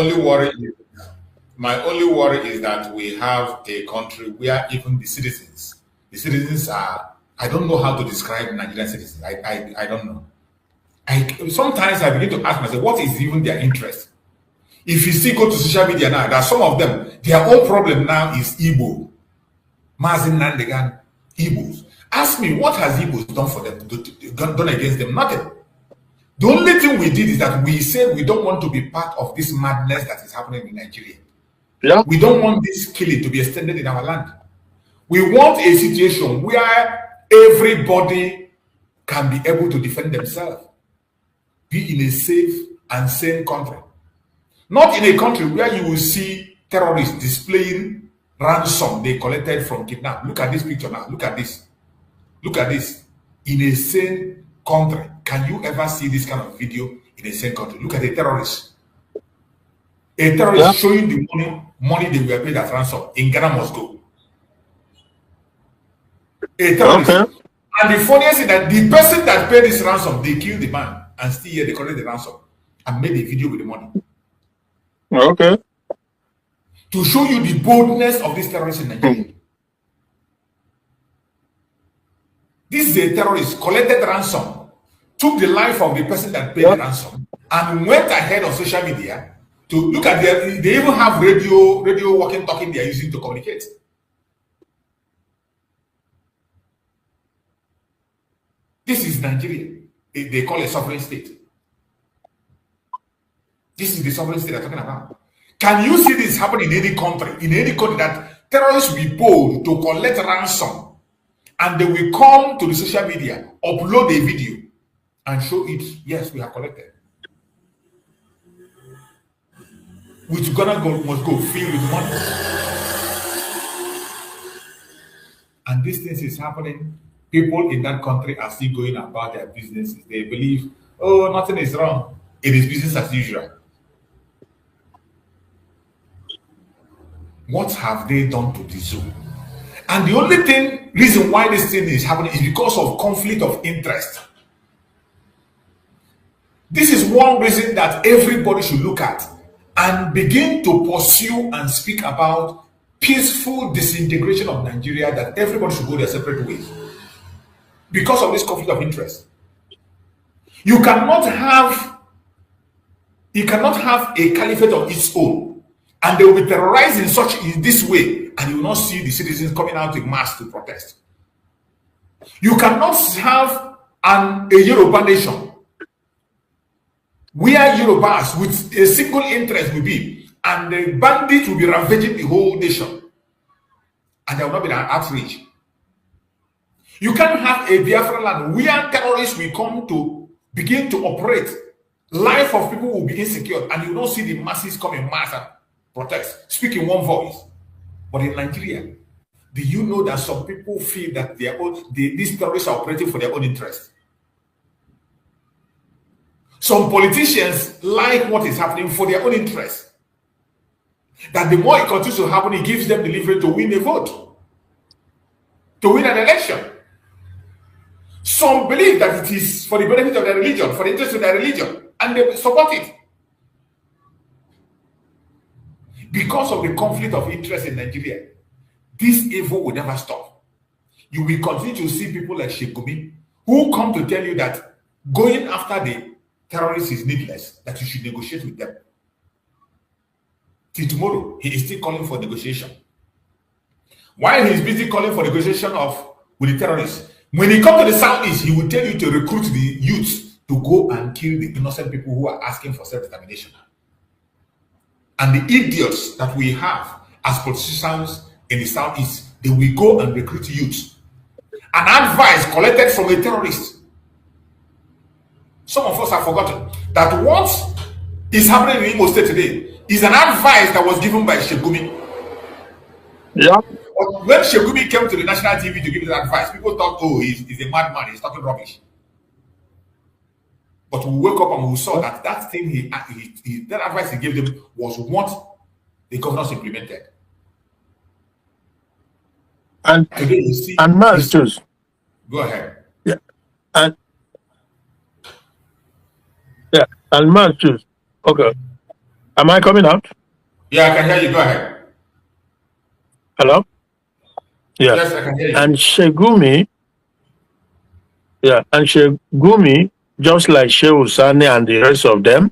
[SPEAKER 4] My only worry is that we have a country where even the citizens are, I don't know how to describe Nigerian citizens. I don't know. Sometimes I begin to ask myself, what is even their interest? If you see, go to social media now, there are some of them, their own problem now is Igbo. Mazin Nandegan, Igbos. Ask me, what has Igbos done for them, done against them? Nothing. The only thing we did is that we said we don't want to be part of this madness that is happening in Nigeria.
[SPEAKER 5] Yeah.
[SPEAKER 4] We don't want this killing to be extended in our land. We want a situation where everybody can be able to defend themselves, be in a safe and sane country. Not in a country where you will see terrorists displaying ransom they collected from kidnap. Look at this picture now. Look at this. Look at this. In a sane country, can you ever see this kind of video in a sane country? Look at a terrorist. A terrorist showing the money they were paid as ransom in Ghana must go. A terrorist. Okay. And the funniest thing that the person that paid this ransom, they killed the man and still here they collect the ransom and made a video with the money.
[SPEAKER 5] Okay.
[SPEAKER 4] To show you the boldness of this terrorist in Nigeria. This is a terrorist, collected ransom, took the life of the person that paid the ransom, and went ahead on social media to look at they even have radio walking, talking they are using to communicate. This is Nigeria. They call it a sovereign state. This is the sovereign state they're talking about. Can you see this happen in any country? In any country that terrorists will be bold to collect ransom and they will come to the social media, upload a video and show it, yes, we have collected. Which Ghana must go filled with money. And these things is happening. People in that country are still going about their businesses. They believe, oh, nothing is wrong. It is business as usual. What have they done to this zone? And the only reason why this thing is happening is because of conflict of interest. This is one reason that everybody should look at and begin to pursue and speak about peaceful disintegration of Nigeria, that everybody should go their separate ways. Because of this conflict of interest. You cannot have a caliphate of its own, and they will be terrorized in this way, and you will not see the citizens coming out in mass to protest. You cannot have a Yoruba nation where Yorubas with a single interest will be, and the bandits will be ravaging the whole nation, and there will not be an outrage. You can't have a Biafra land where terrorists will come to begin to operate. Life of people will be insecure, and you don't see the masses come in mass and protest, speak in one voice. But in Nigeria, do you know that some people feel that these terrorists are operating for their own interest? Some politicians like what is happening for their own interest. That the more it continues to happen, it gives them the leverage to win a vote, to win an election. Some believe that it is for the benefit of their religion, for the interest of their religion, and they support it. Because of the conflict of interest in Nigeria, this evil will never stop. You will continue to see people like Sheikh Gumi who come to tell you that going after the terrorists is needless, that you should negotiate with them. Till tomorrow, he is still calling for negotiation. While he is busy calling for negotiation with the terrorists, when he comes to the southeast, he will tell you to recruit the youths to go and kill the innocent people who are asking for self-determination. And the idiots that we have as politicians in the southeast, they will go and recruit youths. An advice collected from a terrorist. Some of us have forgotten that what is happening in Imo State today is an advice that was given by Sheikh Gumi.
[SPEAKER 5] Yeah.
[SPEAKER 4] But when Shegumi came to the national TV to give his advice, people thought, oh, he's a madman, he's talking rubbish. But we woke up and we saw that that thing that advice he gave them was what the governors implemented.
[SPEAKER 5] And
[SPEAKER 4] today you see,
[SPEAKER 5] and masters.
[SPEAKER 4] Go ahead.
[SPEAKER 5] Yeah. And yeah, and masters. Okay. Am I coming out?
[SPEAKER 4] Yeah, I can hear you. Go ahead.
[SPEAKER 5] Hello? Yeah.
[SPEAKER 4] Yes, I can hear you.
[SPEAKER 5] And Shegumi, and Shegumi, just like Shehu Sani and the rest of them,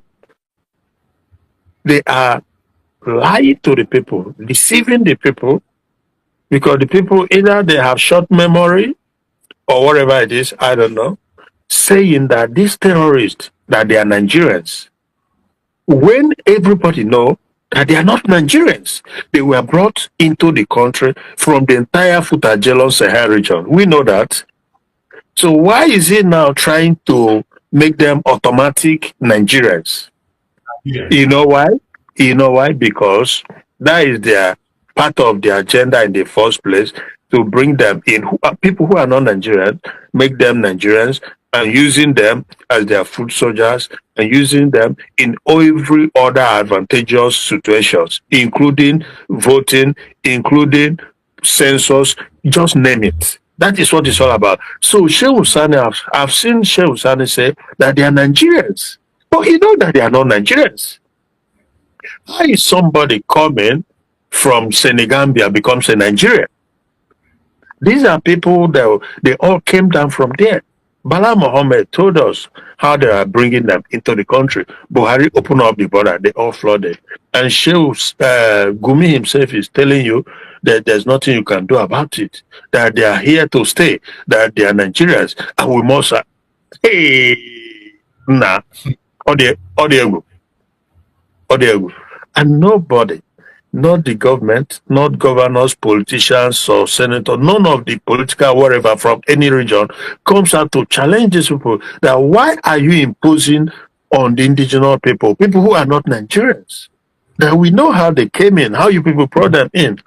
[SPEAKER 5] they are lying to the people, deceiving the people, because the people either they have short memory or whatever it is, I don't know, saying that these terrorists, that they are Nigerians, when everybody know that they are not Nigerians. They were brought into the country from the entire Futajelon Sahel region. We know that. So why is he now trying to make them automatic Nigerians?
[SPEAKER 4] Yeah.
[SPEAKER 5] You know why? You know why? Because that is their part of the agenda in the first place, to bring them in, people who are not Nigerians, make them Nigerians, and using them as their foot soldiers, and using them in every other advantageous situations, including voting, including census, just name it. That is what it's all about. So Shehu Sani, I've seen Shehu Sani say that they are Nigerians. But you know that they are not Nigerians. How is somebody coming from Senegambia becomes a Nigerian? These are people that they all came down from there. Bala Mohammed told us how they are bringing them into the country. Buhari opened up the border, they all flooded. And Shehu Gumi himself is telling you that there's nothing you can do about it, that they are here to stay, that they are Nigerians, and we must, and nobody, not the government, not governors, politicians, or senators, none of the political whatever from any region comes out to challenge these people. That why are you imposing on the indigenous people who are not Nigerians? That we know how they came in, how you people brought them in.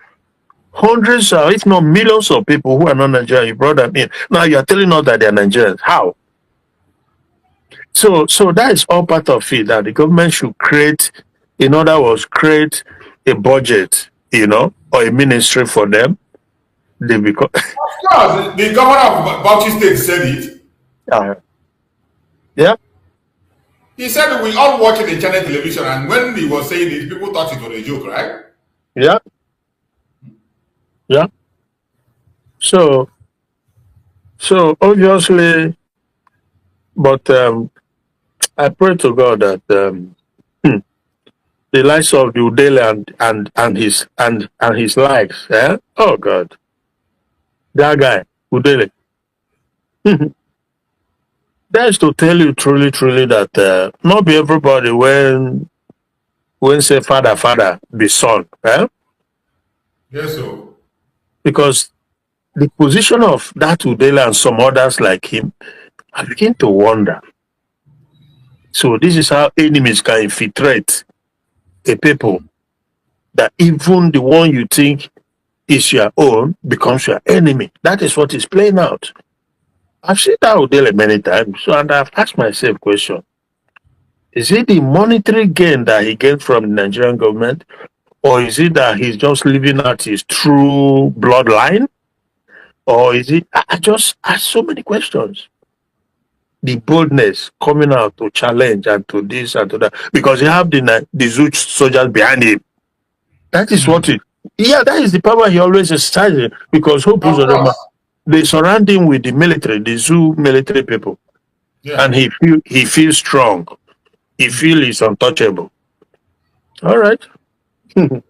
[SPEAKER 5] Hundreds, if not millions of people who are not Nigerian, you brought them in. Now you are telling us that they are Nigerians. How? So that is all part of it, that the government should create, in other words, create a budget, or a ministry for them. They become.
[SPEAKER 4] Of course, the governor of Bauchi State said it.
[SPEAKER 5] Yeah.
[SPEAKER 4] He said we all watch it in channel television, and when he was saying it, people thought it was a joke, right?
[SPEAKER 5] Yeah. Yeah. So obviously, but I pray to God that the likes of the Udele and his likes, oh God, that guy Udele. That's to tell you truly that not be everybody when say father be son,
[SPEAKER 4] Yes, sir.
[SPEAKER 5] Because the position of that Udele and some others like him, I begin to wonder. So this is how enemies can infiltrate a people, that even the one you think is your own becomes your enemy. That is what is playing out. I've seen that Udele many times, and I've asked myself question. Is it the monetary gain that he gained from the Nigerian government, or is it that he's just living out his true bloodline? Or is it, I just ask so many questions. The boldness coming out to challenge and to this and to that, because you have the Zoo soldiers behind him. That is what that is the power he always exercises, because they surround him with the military, the Zoo military people. Yeah. And he feels strong. He feels he's untouchable. All right.
[SPEAKER 4] Every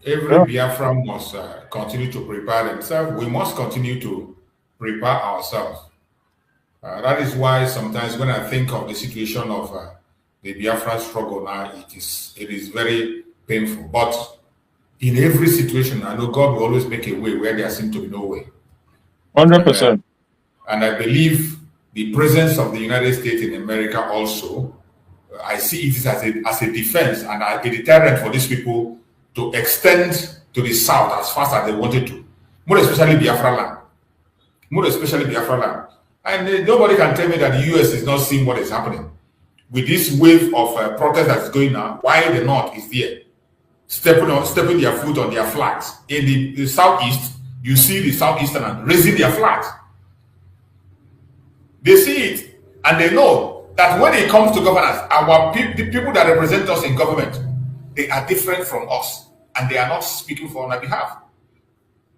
[SPEAKER 4] Biafran must continue to prepare themselves. We must continue to prepare ourselves. That is why sometimes when I think of the situation of the Biafra struggle now, it is very painful. But in every situation, I know God will always make a way where there seems to be no way.
[SPEAKER 5] 100%.
[SPEAKER 4] And I believe the presence of the United States in America also I see it as a defense and a deterrent for these people to extend to the south as fast as they wanted to, more especially Biafra land. More especially Biafra land. And nobody can tell me that the US is not seeing what is happening. With this wave of protest that's going on, why the North is there, stepping their foot on their flags. In the Southeast, you see the Southeasterners raising their flags. They see it, and they know that when it comes to governance, the people that represent us in government, they are different from us, and they are not speaking for our behalf.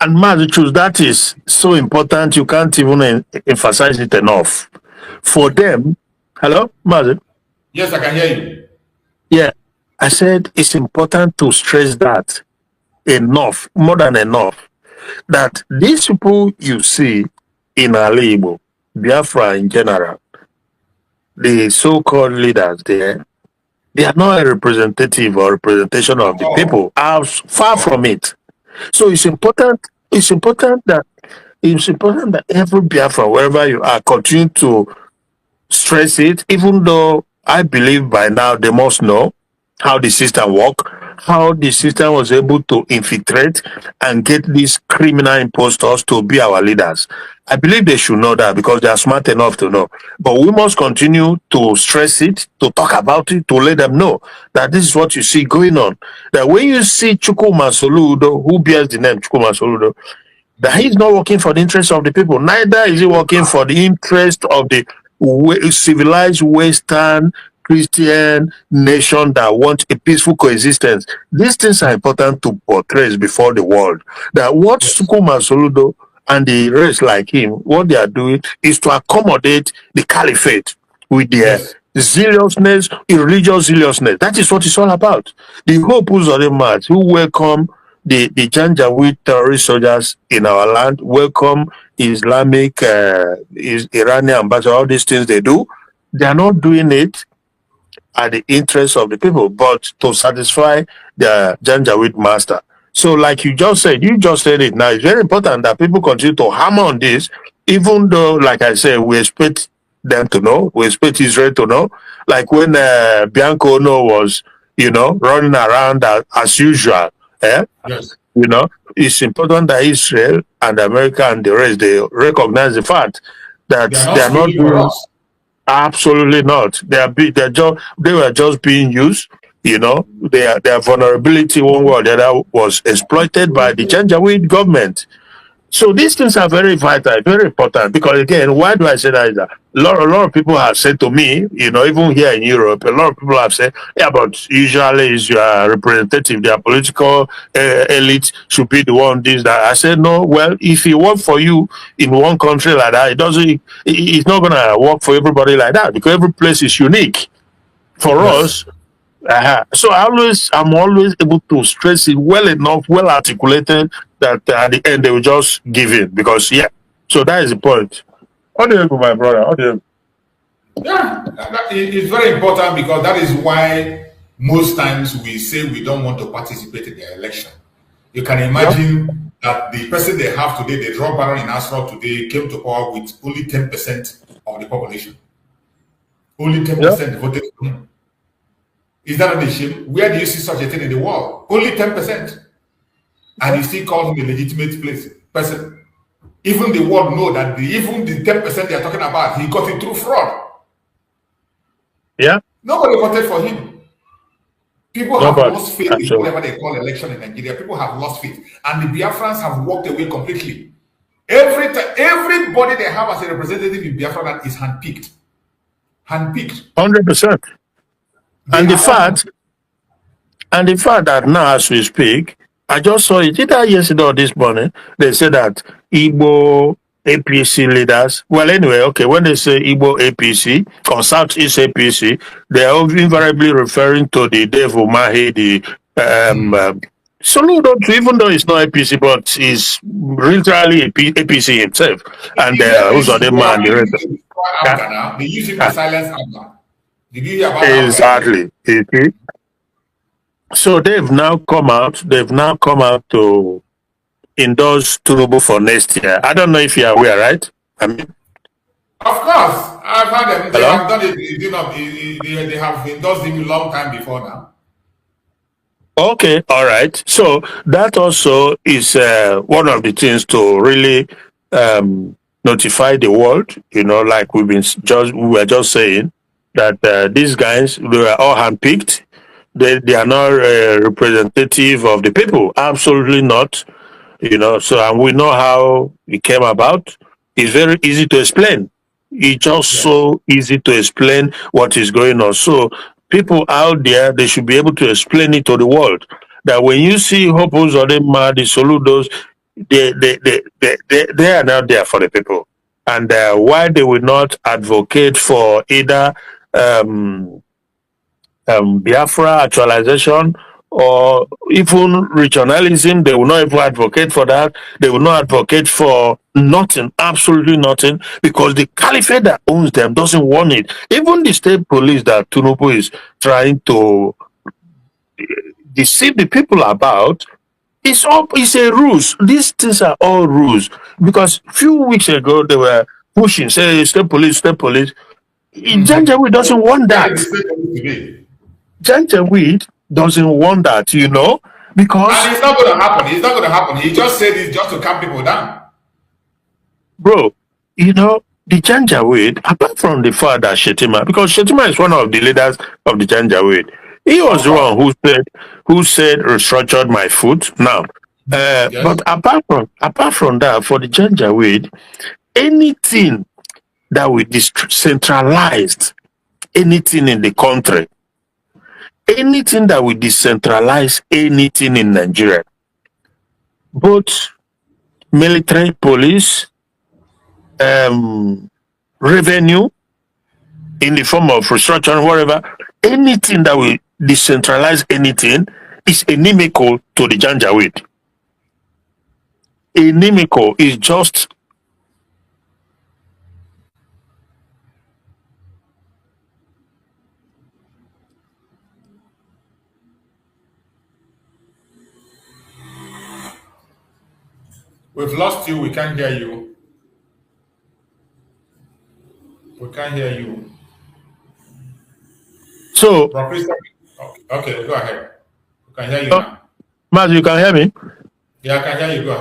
[SPEAKER 5] And Mazichus, that is so important. You can't even emphasize it enough. For them, hello, Mazi?
[SPEAKER 4] Yes, I can hear you.
[SPEAKER 5] Yeah, I said it's important to stress that enough, more than enough, that these people you see in Alibo, Biafra in general, the so-called leaders there, they are not a representative or representation of the people. Far from it. So it's important. It's important that every Biafra, wherever you are, continue to stress it. Even though I believe by now they must know how the system works, how the system was able to infiltrate and get these criminal impostors to be our leaders. I believe they should know that because they are smart enough to know. But we must continue to stress it, to talk about it, to let them know that this is what you see going on. That when you see Chukuma Soludo, who bears the name Chukuma Soludo, that he's not working for the interest of the people, neither is he working for the interest of the civilized Western Christian nation that want a peaceful coexistence. These things are important to portray before the world. That what Sukuma Soludo and the rest like him, what they are doing is to accommodate the caliphate with their zealousness, irreligious zealousness. That is what it's all about. The Hopus of the Mats who welcome the Janjaweed terrorist soldiers in our land, welcome Islamic, Iranian ambassador, all these things they do, they are not doing it at the interest of the people, but to satisfy the Janjaweed master. So like you just said it now, it's very important that people continue to hammer on this, even though, like I said, we expect them to know, we expect Israel to know. Like when Bianco Ono was, running around as usual,
[SPEAKER 4] Yes.
[SPEAKER 5] It's important that Israel and America and the rest, they recognize the fact that they are not doing
[SPEAKER 4] us.
[SPEAKER 5] Absolutely not. They were just being used. Their vulnerability, one way or the other, was exploited by the Janjaweed government. So these things are very vital, very important. Because again, why do I say that? Is that a lot of people have said to me, even here in Europe, a lot of people have said, yeah, but usually it's your representative, their political elite should be the one this that. I said no. Well, if it works for you in one country like that, it's not gonna work for everybody like that because every place is unique. For us. So I'm always able to stress it well enough, well articulated that at the end they will just give in because So that is the point. What do you do, my brother? What do you?
[SPEAKER 4] Yeah, it's very important because that is why most times we say we don't want to participate in the election. You can imagine that the person they have today, the drug baron in Asra today, came to power with only 10% of the population. Only 10% voted for him. Is that not a shame? Where do you see such a thing in the world? Only 10%. And he still calls him a legitimate person. Even the world know that even the 10% they are talking about, he got it through fraud.
[SPEAKER 5] Yeah.
[SPEAKER 4] Nobody voted for him. People have lost faith in whatever they call election in Nigeria. People have lost faith. And the Biafrans have walked away completely. Everybody they have as a representative in Biafra land is handpicked. Handpicked.
[SPEAKER 5] 100%. And the fact that now as we speak, I just saw it either yesterday or this morning, they said that Igbo APC leaders, well anyway, okay, when they say Igbo APC or Southeast APC, they are invariably referring to the Devil Mahi, the Soludo, even though it's not APC, but he's literally APC himself. And who's on the man?
[SPEAKER 4] They use him to silence Abba. Did you hear about
[SPEAKER 5] exactly. That? So they've now come out to endorse Turubu for next year. I don't know if you're aware, right? I mean,
[SPEAKER 4] Of course, I've had them. They
[SPEAKER 5] Hello?
[SPEAKER 4] have done it. You know, they have endorsed him a long time before now.
[SPEAKER 5] Okay, all right. So that also is one of the things to really notify the world. You know, like we were just saying that these guys, they were all handpicked. They are not representative of the people. Absolutely not. You know, so and we know how it came about. It's very easy to explain. It's just
[SPEAKER 4] Yeah.
[SPEAKER 5] so easy to explain what is going on. So people out there, they should be able to explain it to the world. That when you see Hopos or the Madi Soludos, they are not there for the people. And why they will not advocate for either um, Biafra actualization or even regionalism, they will not even advocate for that. They will not advocate for nothing, absolutely nothing, because the caliphate that owns them doesn't want it. Even the state police that Tunubu is trying to deceive the people about, it's a ruse. These things are all rules. Because few weeks ago they were pushing, say state police, state police. Janjaweed doesn't want
[SPEAKER 4] Where did
[SPEAKER 5] that.
[SPEAKER 4] the state police today?
[SPEAKER 5] Janjaweed doesn't want that, you know, because
[SPEAKER 4] And it's not going to happen. It's not going to happen. He just said it just to calm people down.
[SPEAKER 5] bro, you know, the Janjaweed, apart from the fact that Shetima, because Shetima is one of the leaders of the Janjaweed, he was
[SPEAKER 4] Of
[SPEAKER 5] the
[SPEAKER 4] course.
[SPEAKER 5] one who said restructured my foot. Now,
[SPEAKER 4] Yes.
[SPEAKER 5] but apart from that, for the Janjaweed, anything that we decentralized, anything in the country, anything that we decentralize, anything in Nigeria, both military, police, revenue in the form of restructuring, whatever, anything that will decentralize anything is inimical to the Janjaweed. Inimical is just
[SPEAKER 4] We've lost you. We can't hear you. We can't hear you.
[SPEAKER 5] so.
[SPEAKER 4] Bro, please. Okay, go ahead. We can hear you now.
[SPEAKER 5] Maz, you can hear me?
[SPEAKER 4] Yeah, I can hear you. Go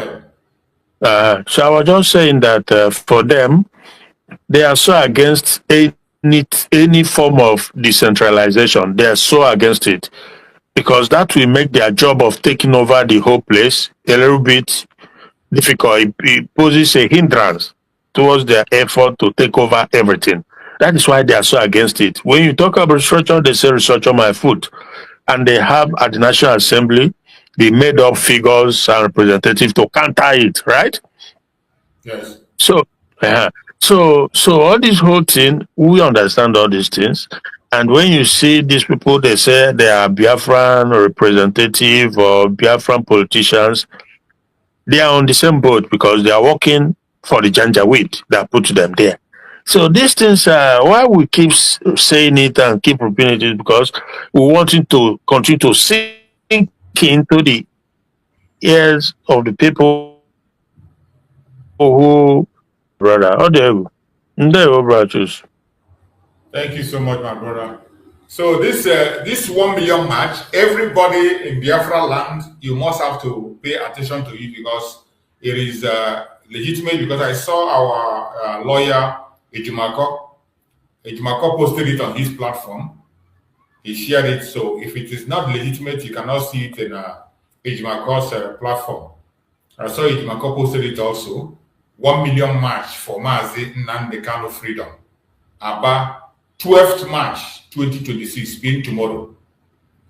[SPEAKER 4] ahead.
[SPEAKER 5] So I was just saying that for them, they are so against any form of decentralization. They are so against it because that will make their job of taking over the whole place a little bit difficult. It poses a hindrance towards their effort to take over everything. That is why they are so against it. When you talk about restructure, they say restructure my foot. And they have at the National Assembly, they made up figures and representatives to counter it, right?
[SPEAKER 4] Yes.
[SPEAKER 5] So, so all this whole thing, we understand all these things. And when you see these people, they say they are Biafran representative or Biafran politicians, they are on the same boat because they are working for the Janjaweed that put them there. So these things, why we keep saying it and keep repeating it is because we want it to continue to sink into the ears of the people who, brother, oh, there you go, brothers.
[SPEAKER 4] Thank you so much, my brother. So this 1 million match, everybody in Biafra land, you must have to pay attention to it because it is legitimate. Because I saw our lawyer Ejimako posted it on his platform. He shared it. So if it is not legitimate, you cannot see it in Ejimako's platform. I saw Ejimako posted it also. 1 million match for Mazi Nnamdi Kanu freedom. Aba 12th March 2026, being tomorrow.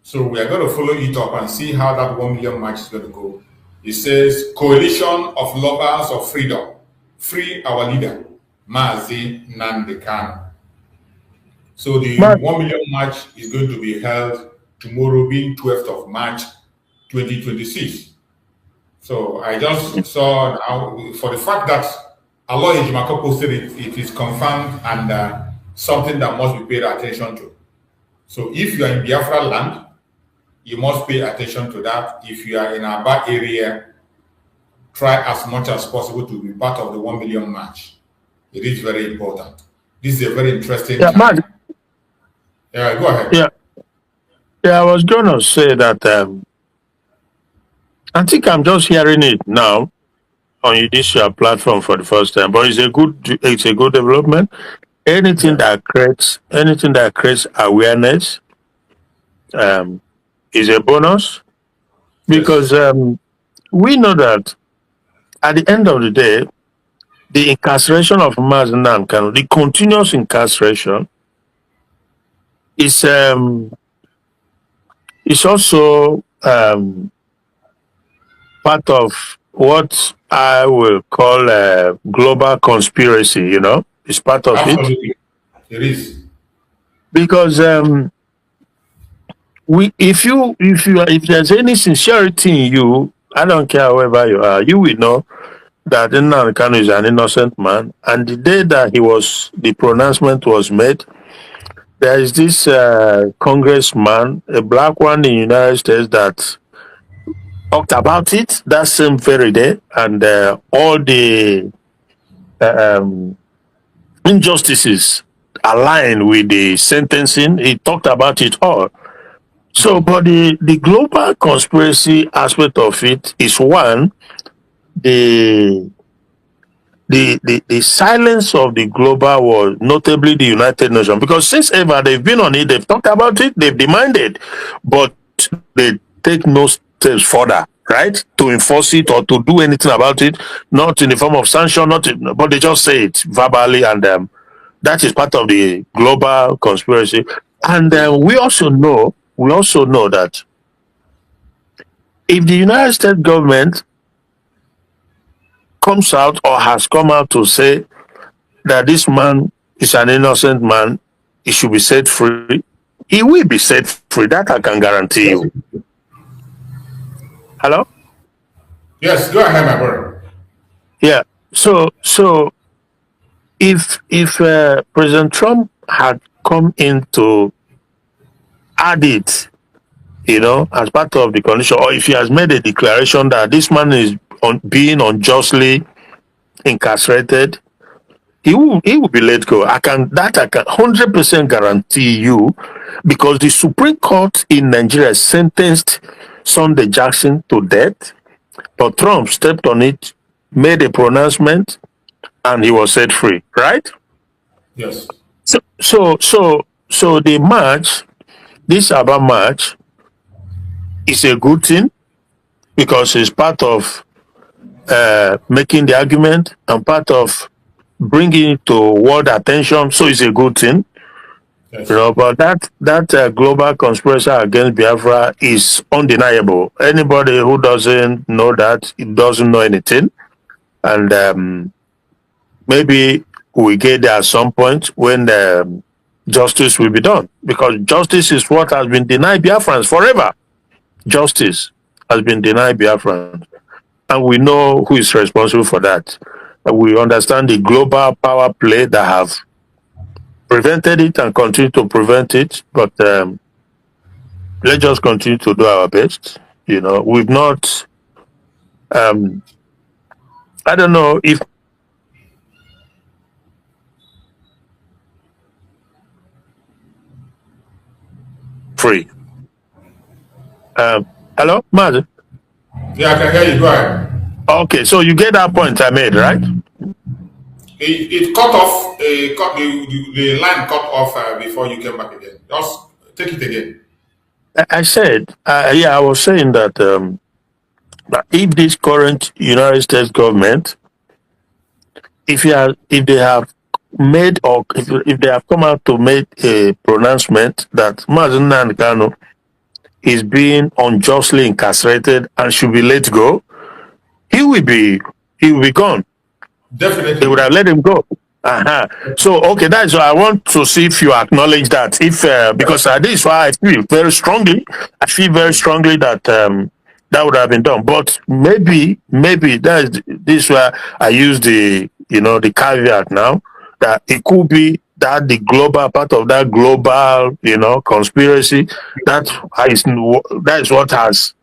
[SPEAKER 4] So we are going to follow it up and see how that 1 million march is going to go. It says, Coalition of Lovers of Freedom, free our leader, Mazi Nnamdi Kanu. So the 1 million march is going to be held tomorrow, being 12th of March 2026. So I just saw now, for the fact that Allah Ejimako posted it, it is confirmed and something that must be paid attention to. So if you are in Biafra land, you must pay attention to that. If you are in Aba area, try as much as possible to be part of the 1 million march. It is very important. This is a very interesting
[SPEAKER 5] Yeah,
[SPEAKER 4] time. Yeah, go ahead.
[SPEAKER 5] Yeah, I was gonna say that I think I'm just hearing it now on this platform for the first time, but it's a good development. Anything
[SPEAKER 4] Yeah.
[SPEAKER 5] that creates awareness is a bonus
[SPEAKER 4] Yes.
[SPEAKER 5] because we know that at the end of the day, the incarceration of Mazi Nnamdi Kanu, the continuous incarceration, is also part of what I will call a global conspiracy. It's part of it
[SPEAKER 4] Absolutely. It is.
[SPEAKER 5] because if there's any sincerity in you, I don't care whoever you are, you will know that Nnamdi Kanu is an innocent man. And the day that the pronouncement was made, there is this congressman, a black one in the United States, that talked about it that same very day, and all the um, injustices align with the sentencing. He talked about it all. So, but the global conspiracy aspect of it is one, the the silence of the global world, notably the United Nations, because since ever they've been on it, they've talked about it, they've demanded, but they take no steps further, right, to enforce it or to do anything about it, not in the form of sanction, but they just say it verbally, and that is part of the global conspiracy. And we also know that if the United States government comes out or has come out to say that this man is an innocent man, he should be set free, he will be set free. That I can guarantee you. Hello?
[SPEAKER 4] Yes, go ahead, my brother.
[SPEAKER 5] Yeah. So if President Trump had come in to add it, as part of the condition, or if he has made a declaration that this man is being unjustly incarcerated, he will be let go. I can 100% guarantee you, because the Supreme Court in Nigeria sentenced Sunday Jackson to death, but Trump stepped on it, made a pronouncement, and he was set free. Right?
[SPEAKER 4] Yes.
[SPEAKER 5] So the march, this Aba march, is a good thing because it's part of making the argument and part of bringing it to world attention. So it's a good thing.
[SPEAKER 4] Yes.
[SPEAKER 5] But that global conspiracy against Biafra is undeniable. Anybody who doesn't know that, it doesn't know anything. And maybe we get there at some point when justice will be done, because justice is what has been denied Biafrans forever. Justice has been denied Biafrans, and we know who is responsible for that. We understand the global power play that have prevented it and continue to prevent it, but let's just continue to do our best. We've not. I don't know if free. Hello, Mad.
[SPEAKER 4] Yeah, I can hear you. Go ahead.
[SPEAKER 5] Okay, so you get that point I made, right?
[SPEAKER 4] It cut off. The line cut off before you came back again. Just take it again.
[SPEAKER 5] I said, I was saying that if this current United States government, if they have made, or if they have come out to make a pronouncement that Mazi Nnamdi Kanu is being unjustly incarcerated and should be let go, he will be gone.
[SPEAKER 4] Definitely.
[SPEAKER 5] They would have let him go. So okay, that's why I want to see if you acknowledge that. If because this is why I feel very strongly. I feel very strongly that that would have been done. But maybe this where I use the the caveat now, that it could be that the global part of that global conspiracy, that is what has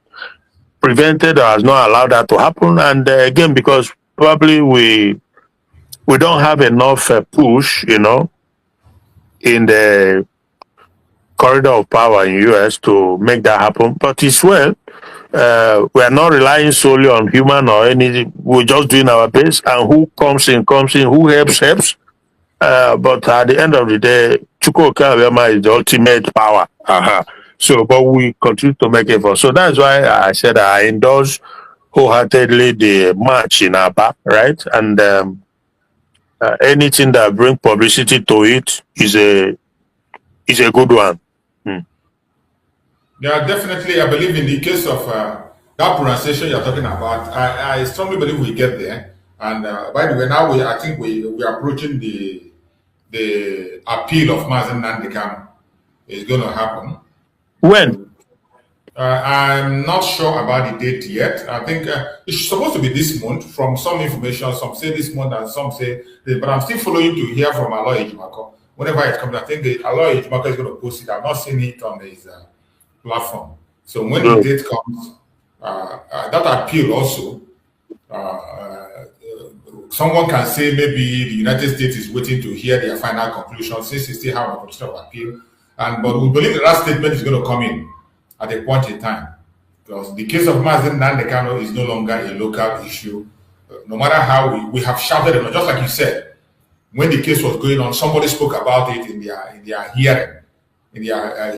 [SPEAKER 5] prevented or has not allowed that to happen. And again, because probably we don't have enough push, in the corridor of power in US to make that happen. But it's well, we are not relying solely on human or anything. We're just doing our best, and who comes in, who helps. But at the end of the day, Chukwuka Abiyama is the ultimate power. So, but we continue to make effort. So that's why I said I endorse wholeheartedly the march in Aba, right? And anything that brings publicity to it is a good one.
[SPEAKER 4] Yeah, definitely. I believe in the case of that pronunciation you're talking about, I strongly believe we get there. And by the way, now I think we are approaching the appeal of Mazen Nandekam is going to happen.
[SPEAKER 5] When?
[SPEAKER 4] I'm not sure about the date yet. I think it's supposed to be this month. From some information, some say this month and some say this, but I'm still following to hear from Aloy Ejimako. Whenever it comes, I think Aloy Ejimako is going to post it. I've not seen it on his platform. So when the date comes, that appeal also, someone can say maybe the United States is waiting to hear their final conclusion since they still have a petition of appeal. But we believe that statement is going to come in at a point in time, because the case of Mazen Nandekano is no longer a local issue. No matter how we have shouted it, just like you said, when the case was going on, somebody spoke about it in their hearing, in their.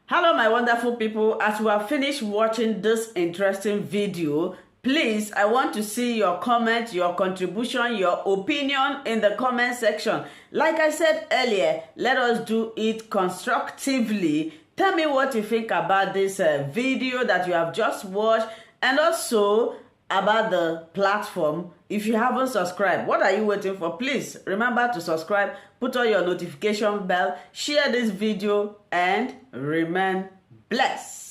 [SPEAKER 1] Hello, my wonderful people. As we have finished watching this interesting video, please, I want to see your comment, your contribution, your opinion in the comment section. Like I said earlier, let us do it constructively. Tell me what you think about this video that you have just watched, and also about the platform. If you haven't subscribed, what are you waiting for? Please remember to subscribe, put on your notification bell, share this video, and remain blessed.